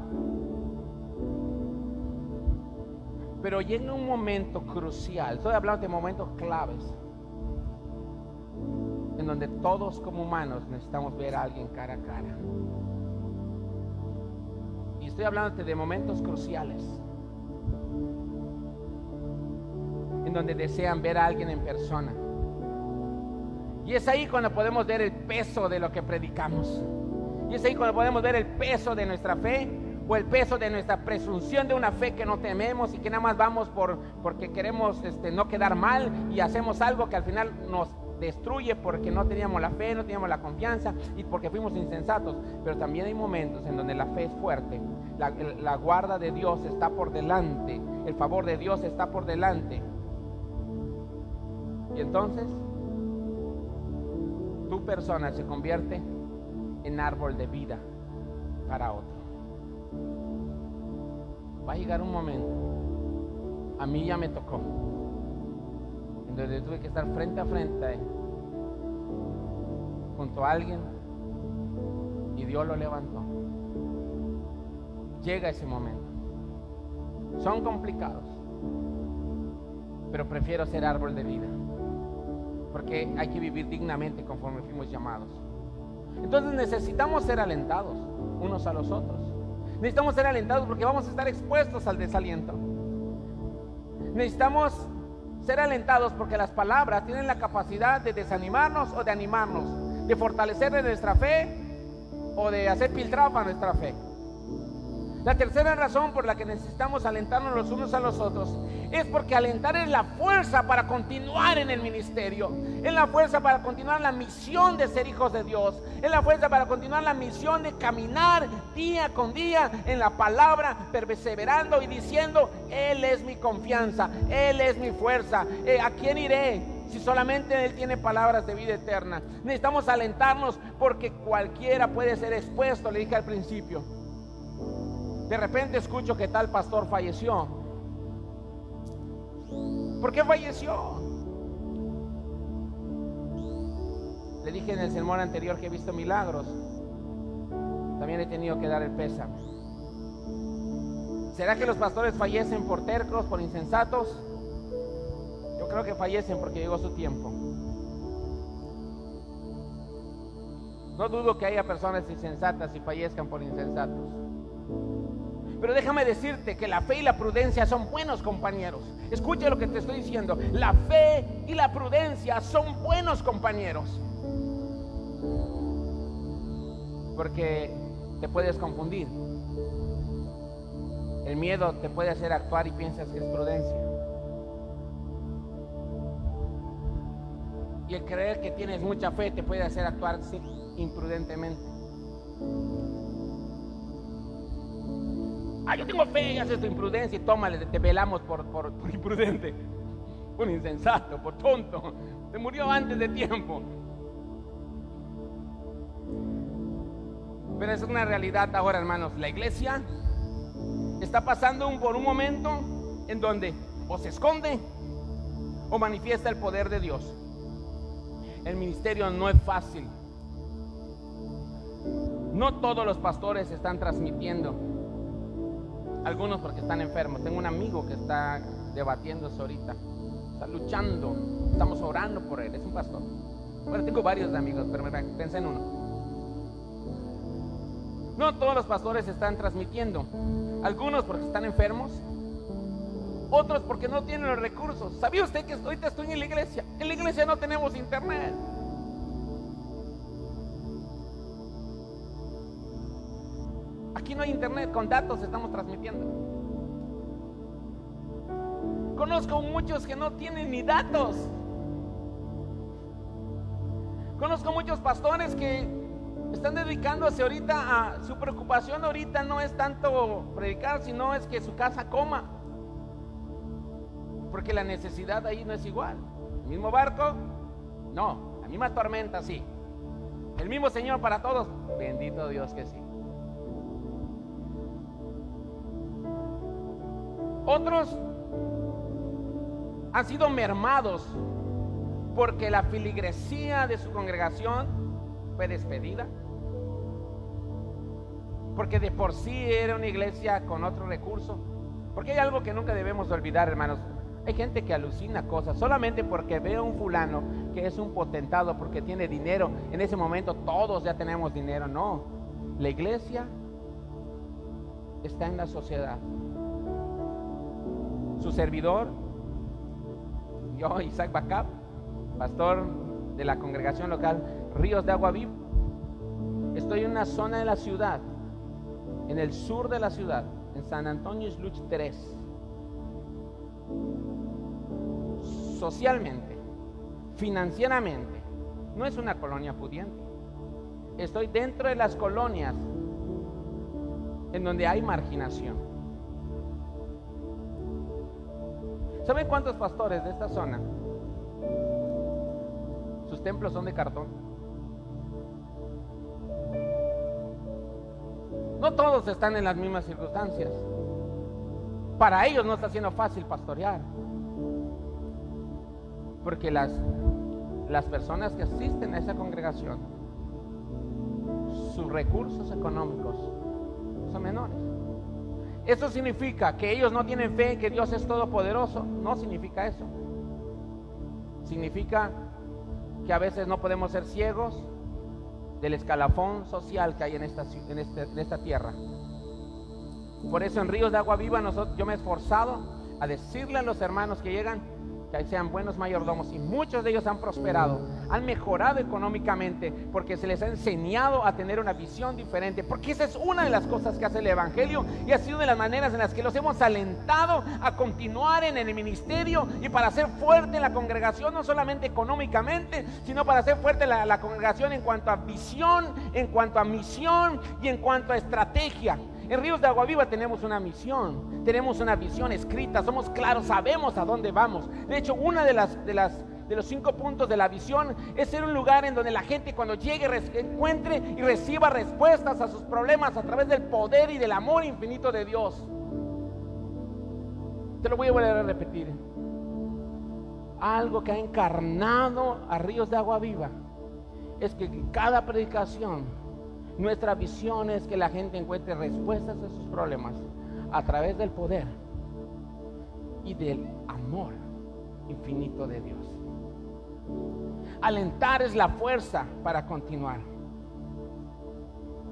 Pero llega un momento crucial, estoy hablando de momentos claves, en donde todos como humanos necesitamos ver a alguien cara a cara. Y estoy hablando de momentos cruciales, en donde desean ver a alguien en persona. Y es ahí cuando podemos ver el peso de lo que predicamos. Y es ahí cuando podemos ver el peso de nuestra fe, o el peso de nuestra presunción de una fe que no tememos y que nada más vamos porque queremos no quedar mal, y hacemos algo que al final nos destruye porque no teníamos la fe, no teníamos la confianza y porque fuimos insensatos. Pero también hay momentos en donde la fe es fuerte, la guarda de Dios está por delante, el favor de Dios está por delante, y entonces tu persona se convierte en árbol de vida para otro. Va a llegar un momento, a mí ya me tocó, en donde tuve que estar frente a frente junto a alguien y Dios lo levantó. Llega ese momento. Son complicados, pero prefiero ser árbol de vida, porque hay que vivir dignamente conforme fuimos llamados. Entonces necesitamos ser alentados unos a los otros. Necesitamos ser alentados porque vamos a estar expuestos al desaliento. Necesitamos ser alentados porque las palabras tienen la capacidad de desanimarnos o de animarnos, de fortalecer nuestra fe o de hacer piltrafa nuestra fe. La tercera razón por la que necesitamos alentarnos los unos a los otros es porque alentar es la fuerza para continuar en el ministerio, es la fuerza para continuar la misión de ser hijos de Dios, es la fuerza para continuar la misión de caminar día con día en la palabra, perseverando y diciendo: Él es mi confianza, Él es mi fuerza, ¿a quién iré si solamente Él tiene palabras de vida eterna? Necesitamos alentarnos porque cualquiera puede ser expuesto. Le dije al principio, de repente escucho que tal pastor falleció. ¿Por qué falleció? Le dije en el sermón anterior que he visto milagros. También he tenido que dar el pésame. ¿Será que los pastores fallecen por tercos, por insensatos? Yo creo que fallecen porque llegó su tiempo. No dudo que haya personas insensatas y fallezcan por insensatos. Pero déjame decirte que la fe y la prudencia son buenos compañeros. Escucha lo que te estoy diciendo. La fe y la prudencia son buenos compañeros. Porque te puedes confundir. El miedo te puede hacer actuar y piensas que es prudencia. Y el creer que tienes mucha fe te puede hacer actuar imprudentemente. Yo tengo fe, y haces tu imprudencia y tómale, te velamos por imprudente, por insensato, por tonto. Te murió antes de tiempo. Pero es una realidad ahora, hermanos. La iglesia está pasando por un momento en donde o se esconde o manifiesta el poder de Dios. el ministerio no es fácil. No todos los pastores están transmitiendo. Algunos porque están enfermos. Tengo un amigo que está debatiéndose ahorita. Está luchando. Estamos orando por él. Es un pastor. Bueno, tengo varios amigos, pero pensé en uno. No todos los pastores están transmitiendo. Algunos porque están enfermos. Otros porque no tienen los recursos. ¿Sabía usted que ahorita estoy en la iglesia? En la iglesia no tenemos internet. Aquí no hay internet, con datos estamos transmitiendo. Conozco muchos que no tienen ni datos. Conozco muchos pastores que están dedicándose ahorita a su preocupación. Ahorita no es tanto predicar, sino es que su casa coma, porque la necesidad ahí no es igual. ¿El mismo barco? No. La misma tormenta, sí. ¿El mismo Señor para todos? Bendito Dios que sí. Otros han sido mermados porque la feligresía de su congregación fue despedida, porque de por sí era una iglesia con otro recurso. Porque hay algo que nunca debemos olvidar, hermanos. Hay gente que alucina cosas solamente porque ve a un fulano que es un potentado, porque tiene dinero. En ese momento todos ya tenemos dinero. No, la iglesia está en la sociedad. Su servidor, yo, Isaac Bacap, pastor de la congregación local Ríos de Agua Viva, estoy en una zona de la ciudad, en el sur de la ciudad, en San Antonio Isluch 3. Socialmente, financieramente, no es una colonia pudiente. Estoy dentro de las colonias en donde hay marginación. ¿Saben cuántos pastores de esta zona sus templos son de cartón? No todos están en las mismas circunstancias. Para ellos no está siendo fácil pastorear, porque las personas que asisten a esa congregación, sus recursos económicos son menores. ¿Eso significa que ellos no tienen fe en que Dios es todopoderoso? No significa eso. Significa que a veces no podemos ser ciegos del escalafón social que hay en esta tierra. Por eso en Ríos de Agua Viva yo me he esforzado a decirle a los hermanos que llegan que sean buenos mayordomos, y muchos de ellos han prosperado, han mejorado económicamente, porque se les ha enseñado a tener una visión diferente, porque esa es una de las cosas que hace el evangelio, y ha sido una de las maneras en las que los hemos alentado a continuar en el ministerio y para ser fuerte en la congregación, no solamente económicamente, sino para ser fuerte la congregación en cuanto a visión, en cuanto a misión y en cuanto a estrategia. En Ríos de Agua Viva tenemos una misión, tenemos una visión escrita, somos claros, sabemos a dónde vamos. De hecho, una de los 5 puntos de la visión es ser un lugar en donde la gente cuando llegue encuentre y reciba respuestas a sus problemas a través del poder y del amor infinito de Dios. Te lo voy a volver a repetir. Algo que ha encarnado a Ríos de Agua Viva es que en cada predicación nuestra visión es que la gente encuentre respuestas a sus problemas a través del poder y del amor infinito de Dios. Alentar es la fuerza para continuar.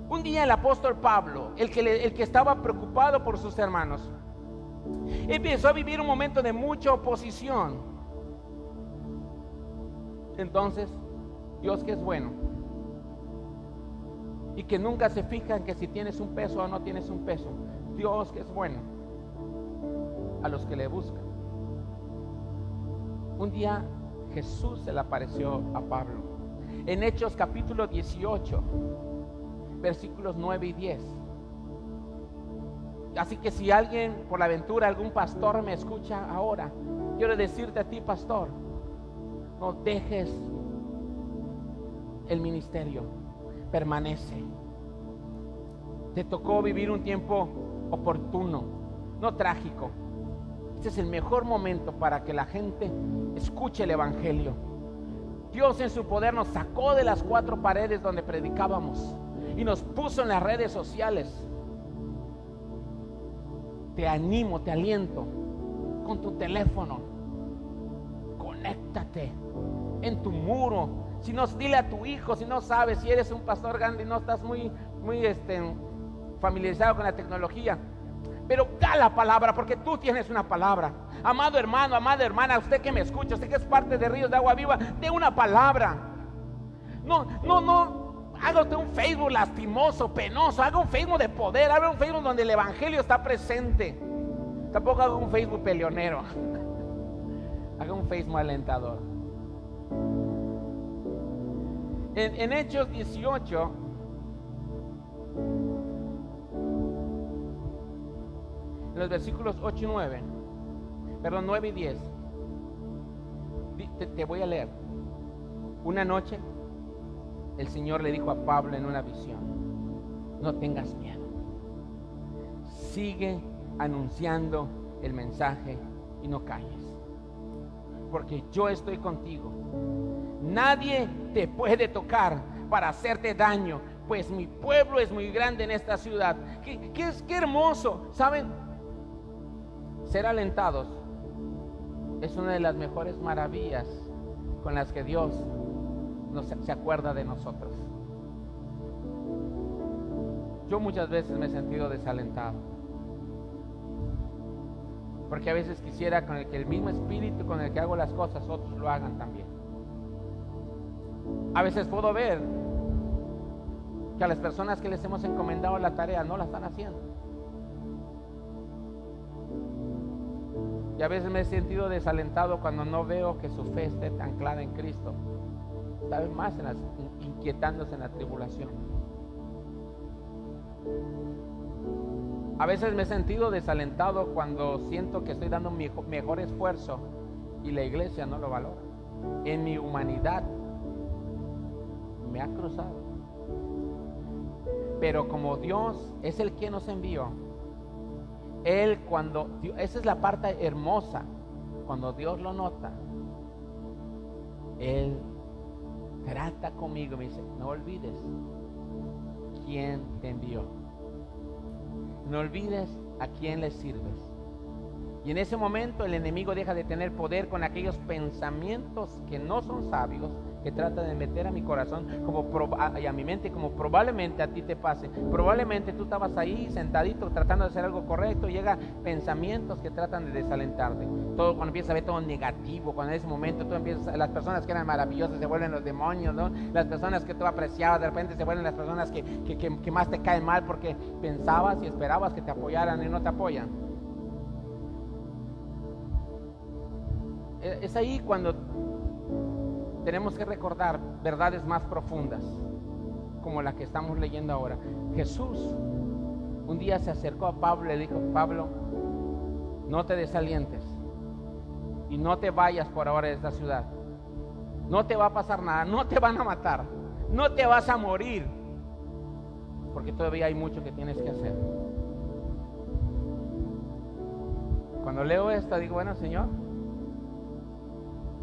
Un día el apóstol Pablo, el que estaba preocupado por sus hermanos, empezó a vivir un momento de mucha oposición. Entonces, Dios, que es bueno y que nunca se fija en que si tienes un peso o no tienes un peso, Dios, que es bueno a los que le buscan. Un día Jesús se le apareció a Pablo en Hechos capítulo 18 versículos 9 y 10. Así que si alguien, por la aventura, algún pastor me escucha ahora, quiero decirte a ti, pastor, no dejes el ministerio, permanece. Te tocó vivir un tiempo oportuno, no trágico. Este es el mejor momento para que la gente escuche el evangelio. Dios en su poder nos sacó de las 4 paredes donde predicábamos y nos puso en las redes sociales. Te animo, te aliento, con tu teléfono, conéctate en tu muro. Si no, dile a tu hijo, si no sabes, si eres un pastor grande y no estás muy familiarizado con la tecnología, pero da la palabra, porque tú tienes una palabra. Amado hermano, amada hermana, usted que me escucha, usted que es parte de Ríos de Agua Viva, dé una palabra. No, haga usted un Facebook lastimoso, penoso. Haga un Facebook de poder, haga un Facebook donde el evangelio está presente. Tampoco haga un Facebook peleonero. Haga un Facebook alentador. En Hechos 18, en los versículos 8 y 9, perdón, 9 y 10, te voy a leer. Una noche el Señor le dijo a Pablo en una visión: no tengas miedo, sigue anunciando el mensaje y no calles, porque yo estoy contigo. Nadie te puede tocar para hacerte daño, pues mi pueblo es muy grande en esta ciudad. Qué hermoso, ¿saben? Ser alentados es una de las mejores maravillas con las que Dios se acuerda de nosotros. Yo muchas veces me he sentido desalentado, porque a veces quisiera que el mismo espíritu con el que hago las cosas, otros lo hagan también. A veces puedo ver que a las personas que les hemos encomendado la tarea no la están haciendo. Y a veces me he sentido desalentado cuando no veo que su fe esté tan clara en Cristo. Cada vez más inquietándose en la tribulación. A veces me he sentido desalentado cuando siento que estoy dando mi mejor esfuerzo y la iglesia no lo valora. En mi humanidad me ha cruzado. Pero como Dios es el que nos envió, esa es la parte hermosa, cuando Dios lo nota, Él trata conmigo y me dice: no olvides quién te envió, no olvides a quién le sirves. Y en ese momento el enemigo deja de tener poder con aquellos pensamientos que no son sabios, que tratan de meter a mi corazón y a mi mente, como probablemente a ti te pase. Probablemente tú estabas ahí sentadito tratando de hacer algo correcto, y llegan pensamientos que tratan de desalentarte. Todo, cuando empiezas a ver todo negativo, cuando en ese momento tú empiezas, las personas que eran maravillosas se vuelven los demonios, ¿no? Las personas que tú apreciabas de repente se vuelven las personas que más te caen mal, porque pensabas y esperabas que te apoyaran y no te apoyan. Es ahí cuando tenemos que recordar verdades más profundas, como la que estamos leyendo ahora. Jesús un día se acercó a Pablo y le dijo: Pablo, no te desalientes y no te vayas por ahora de esta ciudad. No te va a pasar nada, no te van a matar, no te vas a morir, porque todavía hay mucho que tienes que hacer. Cuando leo esto digo: bueno, Señor,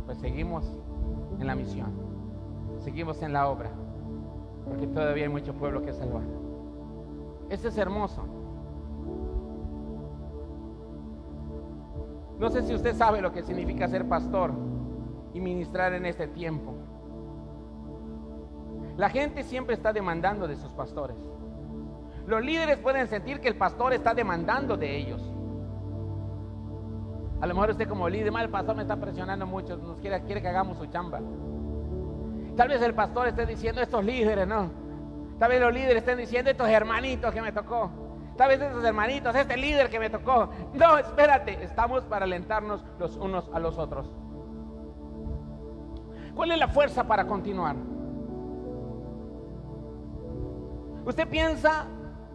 pues seguimos en la misión, seguimos en la obra, porque todavía hay mucho pueblo que salvar. Esto es hermoso. No sé si usted sabe lo que significa ser pastor y ministrar en este tiempo. La gente siempre está demandando de sus pastores. Los líderes pueden sentir que el pastor está demandando de ellos. A lo mejor usted como líder: el pastor me está presionando mucho, nos quiere que hagamos su chamba. Tal vez el pastor esté diciendo: estos líderes, ¿no? Tal vez los líderes estén diciendo: estos hermanitos que me tocó. Tal vez estos hermanitos, este líder que me tocó. No, espérate, estamos para alentarnos los unos a los otros. ¿Cuál es la fuerza para continuar? ¿Usted piensa,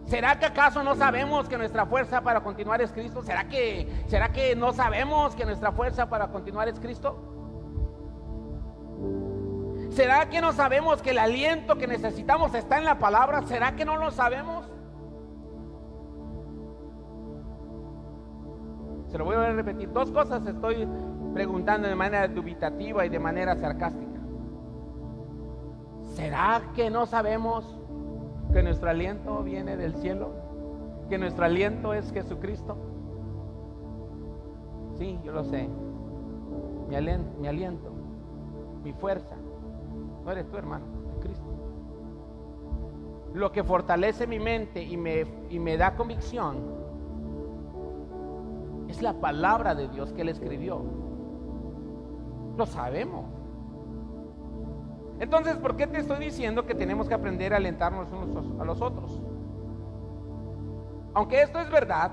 será que acaso no sabemos que nuestra fuerza para continuar es Cristo? ¿Será que no sabemos que nuestra fuerza para continuar es Cristo? ¿Será que no sabemos que el aliento que necesitamos está en la palabra? ¿Será que no lo sabemos? Se lo voy a repetir. Dos cosas estoy preguntando de manera dubitativa y de manera sarcástica. ¿Será que no sabemos que nuestro aliento viene del cielo? ¿Que nuestro aliento es Jesucristo? Sí, yo lo sé. Mi aliento, mi fuerza, no eres tú, hermano, es Cristo. Lo que fortalece mi mente y me da convicción es la palabra de Dios que Él escribió. Lo sabemos. Entonces, ¿por qué te estoy diciendo que tenemos que aprender a alentarnos unos a los otros? Aunque esto es verdad,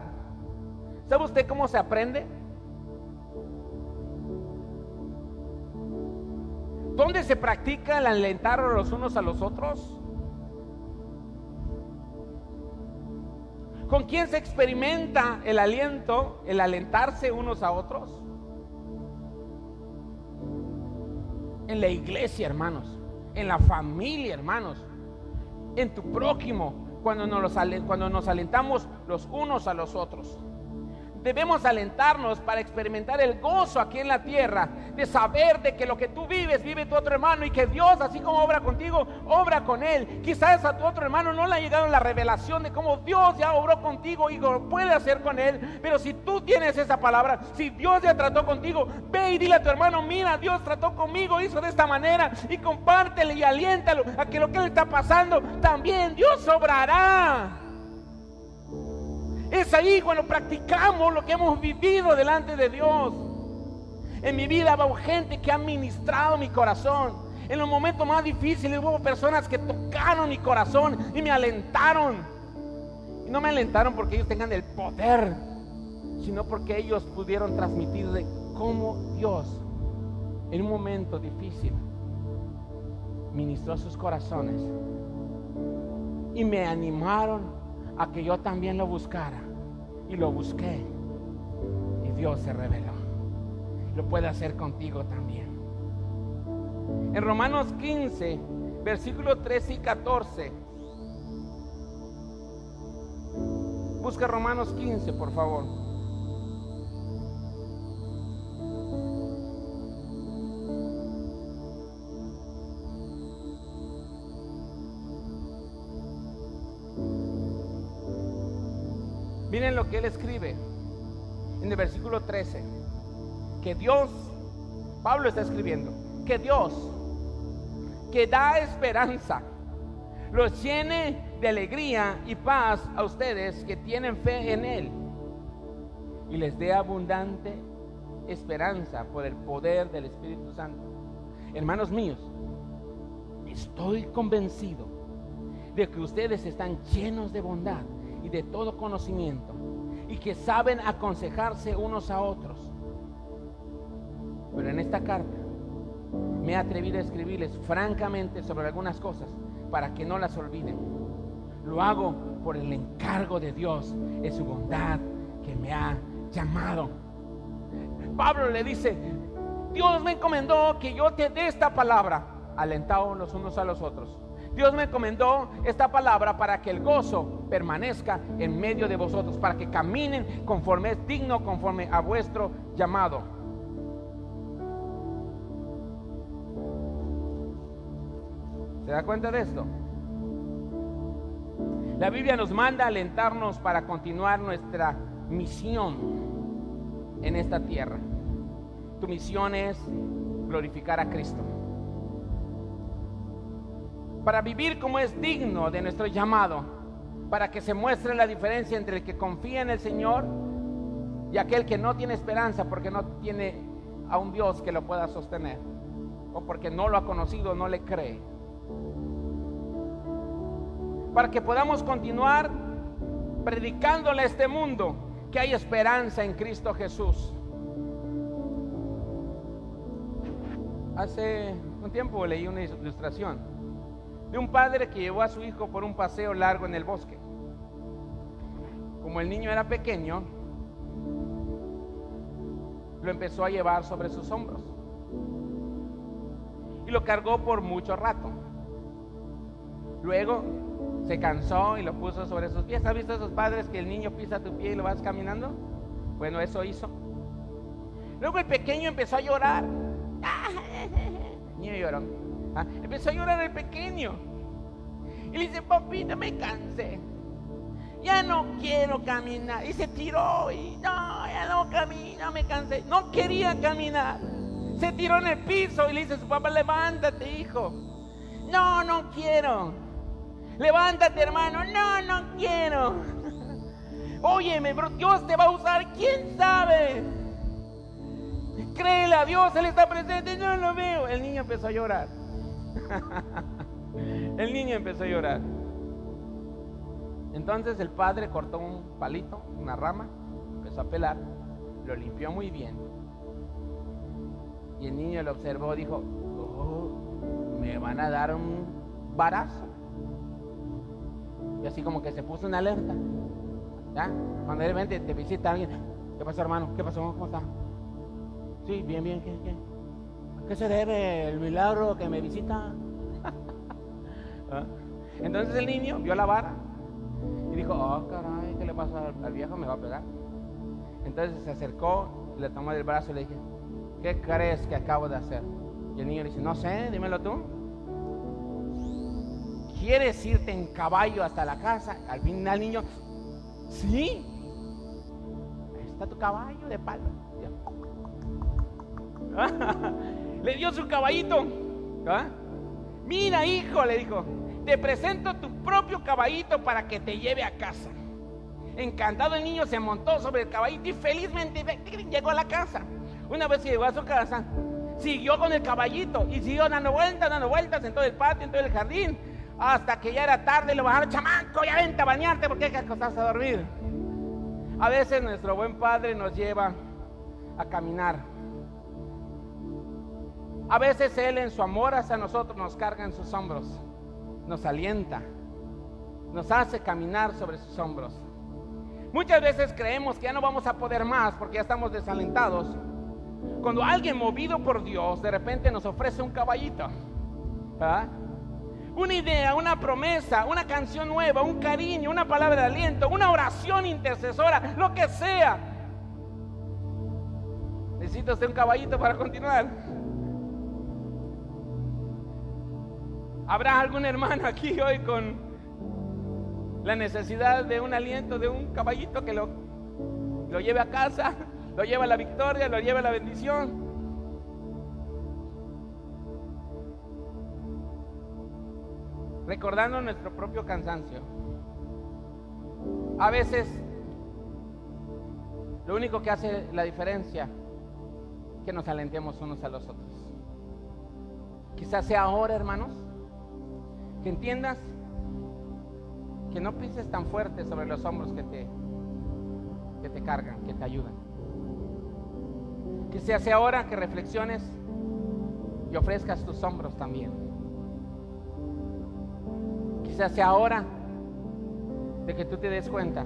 ¿sabe usted cómo se aprende? ¿Dónde se practica el alentar los unos a los otros? ¿Con quién se experimenta el aliento, el alentarse unos a otros? En la iglesia, hermanos, en la familia, hermanos, en tu prójimo, cuando nos alentamos los unos a los otros. Debemos alentarnos para experimentar el gozo aquí en la tierra, de saber de que lo que tú vives, vive tu otro hermano, y que Dios, así como obra contigo, obra con él. Quizás a tu otro hermano no le ha llegado la revelación de cómo Dios ya obró contigo y lo puede hacer con él, pero si tú tienes esa palabra, si Dios ya trató contigo, ve y dile a tu hermano: mira, Dios trató conmigo, hizo de esta manera, y compártele y aliéntalo a que lo que le está pasando, también Dios obrará. Es ahí cuando practicamos lo que hemos vivido delante de Dios. En mi vida hubo gente que ha ministrado mi corazón. En los momentos más difíciles hubo personas que tocaron mi corazón y me alentaron. Y no me alentaron porque ellos tengan el poder, sino porque ellos pudieron transmitir de cómo Dios, en un momento difícil, ministró a sus corazones y me animaron a que yo también lo buscara, y lo busqué, y Dios se reveló. Lo puede hacer contigo también. En Romanos 15, versículos 13 y 14. Busca Romanos 15, por favor. Miren lo que él escribe en el versículo 13. Que Dios, Pablo está escribiendo, que Dios, que da esperanza, los llene de alegría y paz a ustedes que tienen fe en Él, y les dé abundante esperanza por el poder del Espíritu Santo. Hermanos míos, estoy convencido de que ustedes están llenos de bondad y de todo conocimiento, y que saben aconsejarse unos a otros. Pero en esta carta me he atrevido a escribirles francamente sobre algunas cosas para que no las olviden. Lo hago por el encargo de Dios, de su bondad que me ha llamado. Pablo le dice: Dios me encomendó que yo te dé esta palabra, alentados los unos a los otros. Dios me encomendó esta palabra para que el gozo permanezca en medio de vosotros, para que caminen conforme es digno, conforme a vuestro llamado. ¿Se da cuenta de esto? La Biblia nos manda a alentarnos para continuar nuestra misión en esta tierra. Tu misión es glorificar a Cristo, para vivir como es digno de nuestro llamado, para que se muestre la diferencia entre el que confía en el Señor y aquel que no tiene esperanza porque no tiene a un Dios que lo pueda sostener, o porque no lo ha conocido, no le cree. Para que podamos continuar predicándole a este mundo que hay esperanza en Cristo Jesús. Hace un tiempo leí una ilustración de un padre que llevó a su hijo por un paseo largo en el bosque. Como el niño era pequeño, lo empezó a llevar sobre sus hombros y lo cargó por mucho rato. Luego se cansó y lo puso sobre sus pies. ¿Has visto esos padres que el niño pisa tu pie y lo vas caminando? Bueno, eso hizo. Luego el pequeño empezó a llorar. El niño lloró. Empezó a llorar el pequeño. Y le dice: papito, me cansé, ya no quiero caminar. Y se tiró y no, ya no camino, me cansé. No quería caminar. Se tiró en el piso y le dice a su papá: levántate, hijo. No, no quiero. Levántate, hermano. No, no quiero. Óyeme, bro, Dios te va a usar, ¿quién sabe? Créele a Dios, Él está presente. No lo veo. El niño empezó a llorar. El niño empezó a llorar. Entonces el padre cortó un palito, una rama, empezó a pelar, lo limpió muy bien. Y el niño lo observó, dijo: oh, me van a dar un barazo. Y así como que se puso una alerta. ¿Ya? Cuando de repente te visita alguien: ¿qué pasó, hermano? ¿Qué pasó? ¿Cómo está? Sí, bien, bien. ¿A qué se debe el milagro que me visita? Entonces el niño vio la vara y dijo: oh, caray, ¿qué le pasa al viejo? Me va a pegar. Entonces se acercó, le tomó del brazo y le dije: ¿qué crees que acabo de hacer? Y el niño le dice: no sé, dímelo tú. ¿Quieres irte en caballo hasta la casa? Al final el niño: sí, ahí está tu caballo de palo. Le dio su caballito. Mira, hijo, le dijo, te presento tu propio caballito para que te lleve a casa. Encantado el niño se montó sobre el caballito y felizmente llegó a la casa. Una vez que llegó a su casa, siguió con el caballito y siguió dando vueltas en todo el patio, en todo el jardín, hasta que ya era tarde. Le bajaron: chamaco, ya vente a bañarte porque hay que acostarse a dormir. A veces nuestro buen Padre nos lleva a caminar. A veces Él, en su amor hacia nosotros, nos carga en sus hombros, nos alienta, nos hace caminar sobre sus hombros. Muchas veces creemos que ya no vamos a poder más porque ya estamos desalentados, cuando alguien movido por Dios de repente nos ofrece un caballito, una idea, una promesa, una canción nueva, un cariño, una palabra de aliento, una oración intercesora, lo que sea. ¿Necesita usted un caballito para continuar? ¿Habrá algún hermano aquí hoy con la necesidad de un aliento, de un caballito que lo lleve a casa, lo lleve a la victoria, lo lleve a la bendición? Recordando nuestro propio cansancio, a veces lo único que hace la diferencia es que nos alentemos unos a los otros. Quizás sea ahora, hermanos, que entiendas que no pises tan fuerte sobre los hombros que te cargan, que te ayudan. Que se hace ahora que reflexiones y ofrezcas tus hombros también. Quizás sea hora de que tú te des cuenta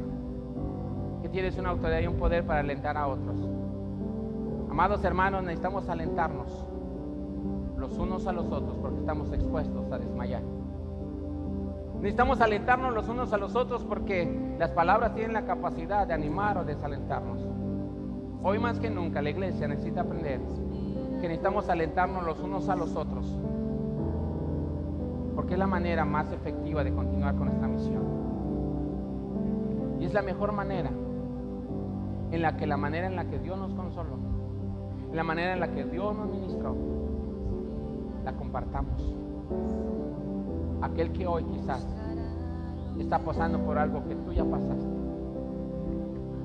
que tienes una autoridad y un poder para alentar a otros. Amados hermanos, necesitamos alentarnos los unos a los otros porque estamos expuestos a desmayar. Necesitamos alentarnos los unos a los otros porque las palabras tienen la capacidad de animar o desalentarnos. Hoy más que nunca la iglesia necesita aprender que necesitamos alentarnos los unos a los otros, porque es la manera más efectiva de continuar con nuestra misión. Y es la mejor manera en la que Dios nos consoló, en la manera en la que Dios nos ministró, la compartamos. Aquel que hoy quizás está pasando por algo que tú ya pasaste,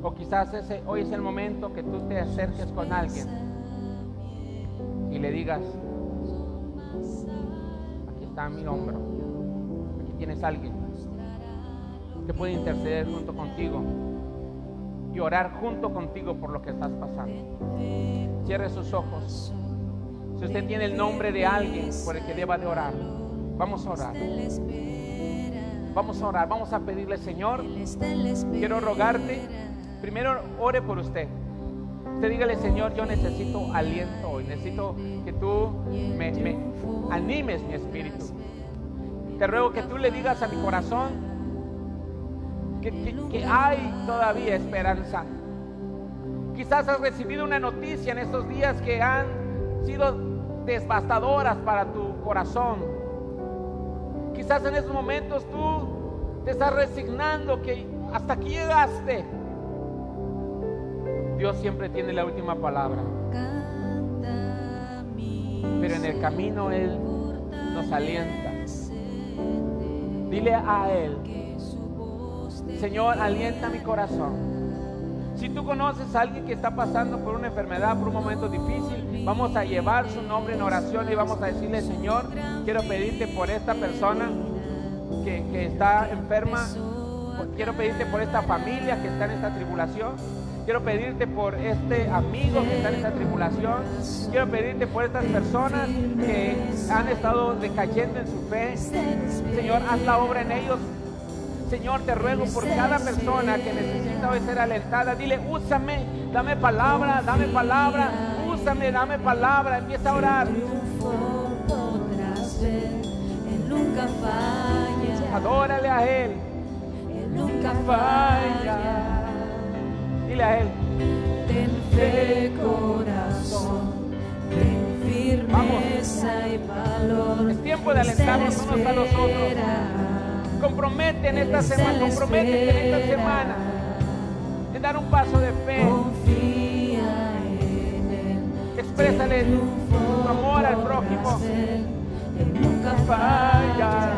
o quizás hoy es el momento que tú te acerques con alguien y le digas: aquí está mi hombro, aquí tienes a alguien que puede interceder junto contigo y orar junto contigo por lo que estás pasando. Cierre sus ojos. Si usted tiene el nombre de alguien por el que deba de orar, vamos a orar. Vamos a orar, vamos a pedirle: Señor, quiero rogarte. Primero ore por usted. Usted dígale: Señor, yo necesito aliento hoy, necesito que tú me animes mi espíritu. Te ruego que tú le digas a mi corazón que hay todavía esperanza. Quizás has recibido una noticia en estos días que han sido devastadoras para tu corazón. Quizás en esos momentos tú te estás resignando que hasta aquí llegaste. Dios siempre tiene la última palabra. Pero en el camino Él nos alienta. Dile a Él: Señor, alienta mi corazón. Si tú conoces a alguien que está pasando por una enfermedad, por un momento difícil, vamos a llevar su nombre en oración y vamos a decirle: Señor, quiero pedirte por esta persona que está enferma. Quiero pedirte por esta familia que está en esta tribulación. Quiero pedirte por este amigo que está en esta tribulación. Quiero pedirte por estas personas que han estado decayendo en su fe. Señor, haz la obra en ellos. Señor, te ruego por cada persona que necesita hoy ser alentada. Dile: úsame, dame palabra, úsame, dame palabra. Empieza a orar. Adórale a Él. Nunca falla. Dile a Él: ten fe, corazón, ten firmeza y valor. Es tiempo de alentarnos unos a los otros. Compromete en esta semana, comprométete en esta semana en dar un paso de fe. Confía en Él. Exprésale tu amor al prójimo. Él nunca falla.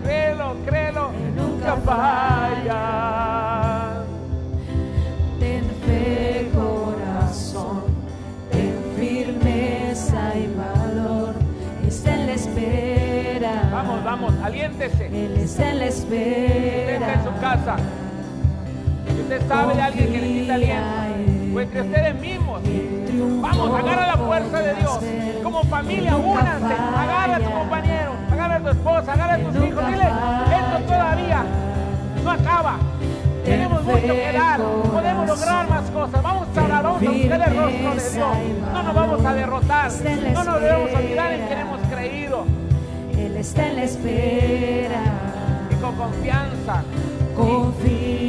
Créelo, créelo, nunca falla. Ten fe, corazón, ten firmeza y valor. Está en la espera. Vamos, vamos, aliéntese. Él está en la Usted espera. está en su casa. Si usted sabe de alguien que necesita aliento, o entre ustedes mismos, vamos, agarra la fuerza de Dios. Como familia, únanse. Agarra a tu compañero, agarra a tu esposa, agarra a tus hijos. Dile: esto todavía no acaba. Tenemos mucho que dar. Podemos lograr más cosas. Vamos a orar, vamos a buscar el rostro de Dios. No nos vamos a derrotar. No nos debemos olvidar en quien hemos creído. Él está en la espera. Y con confianza. Confía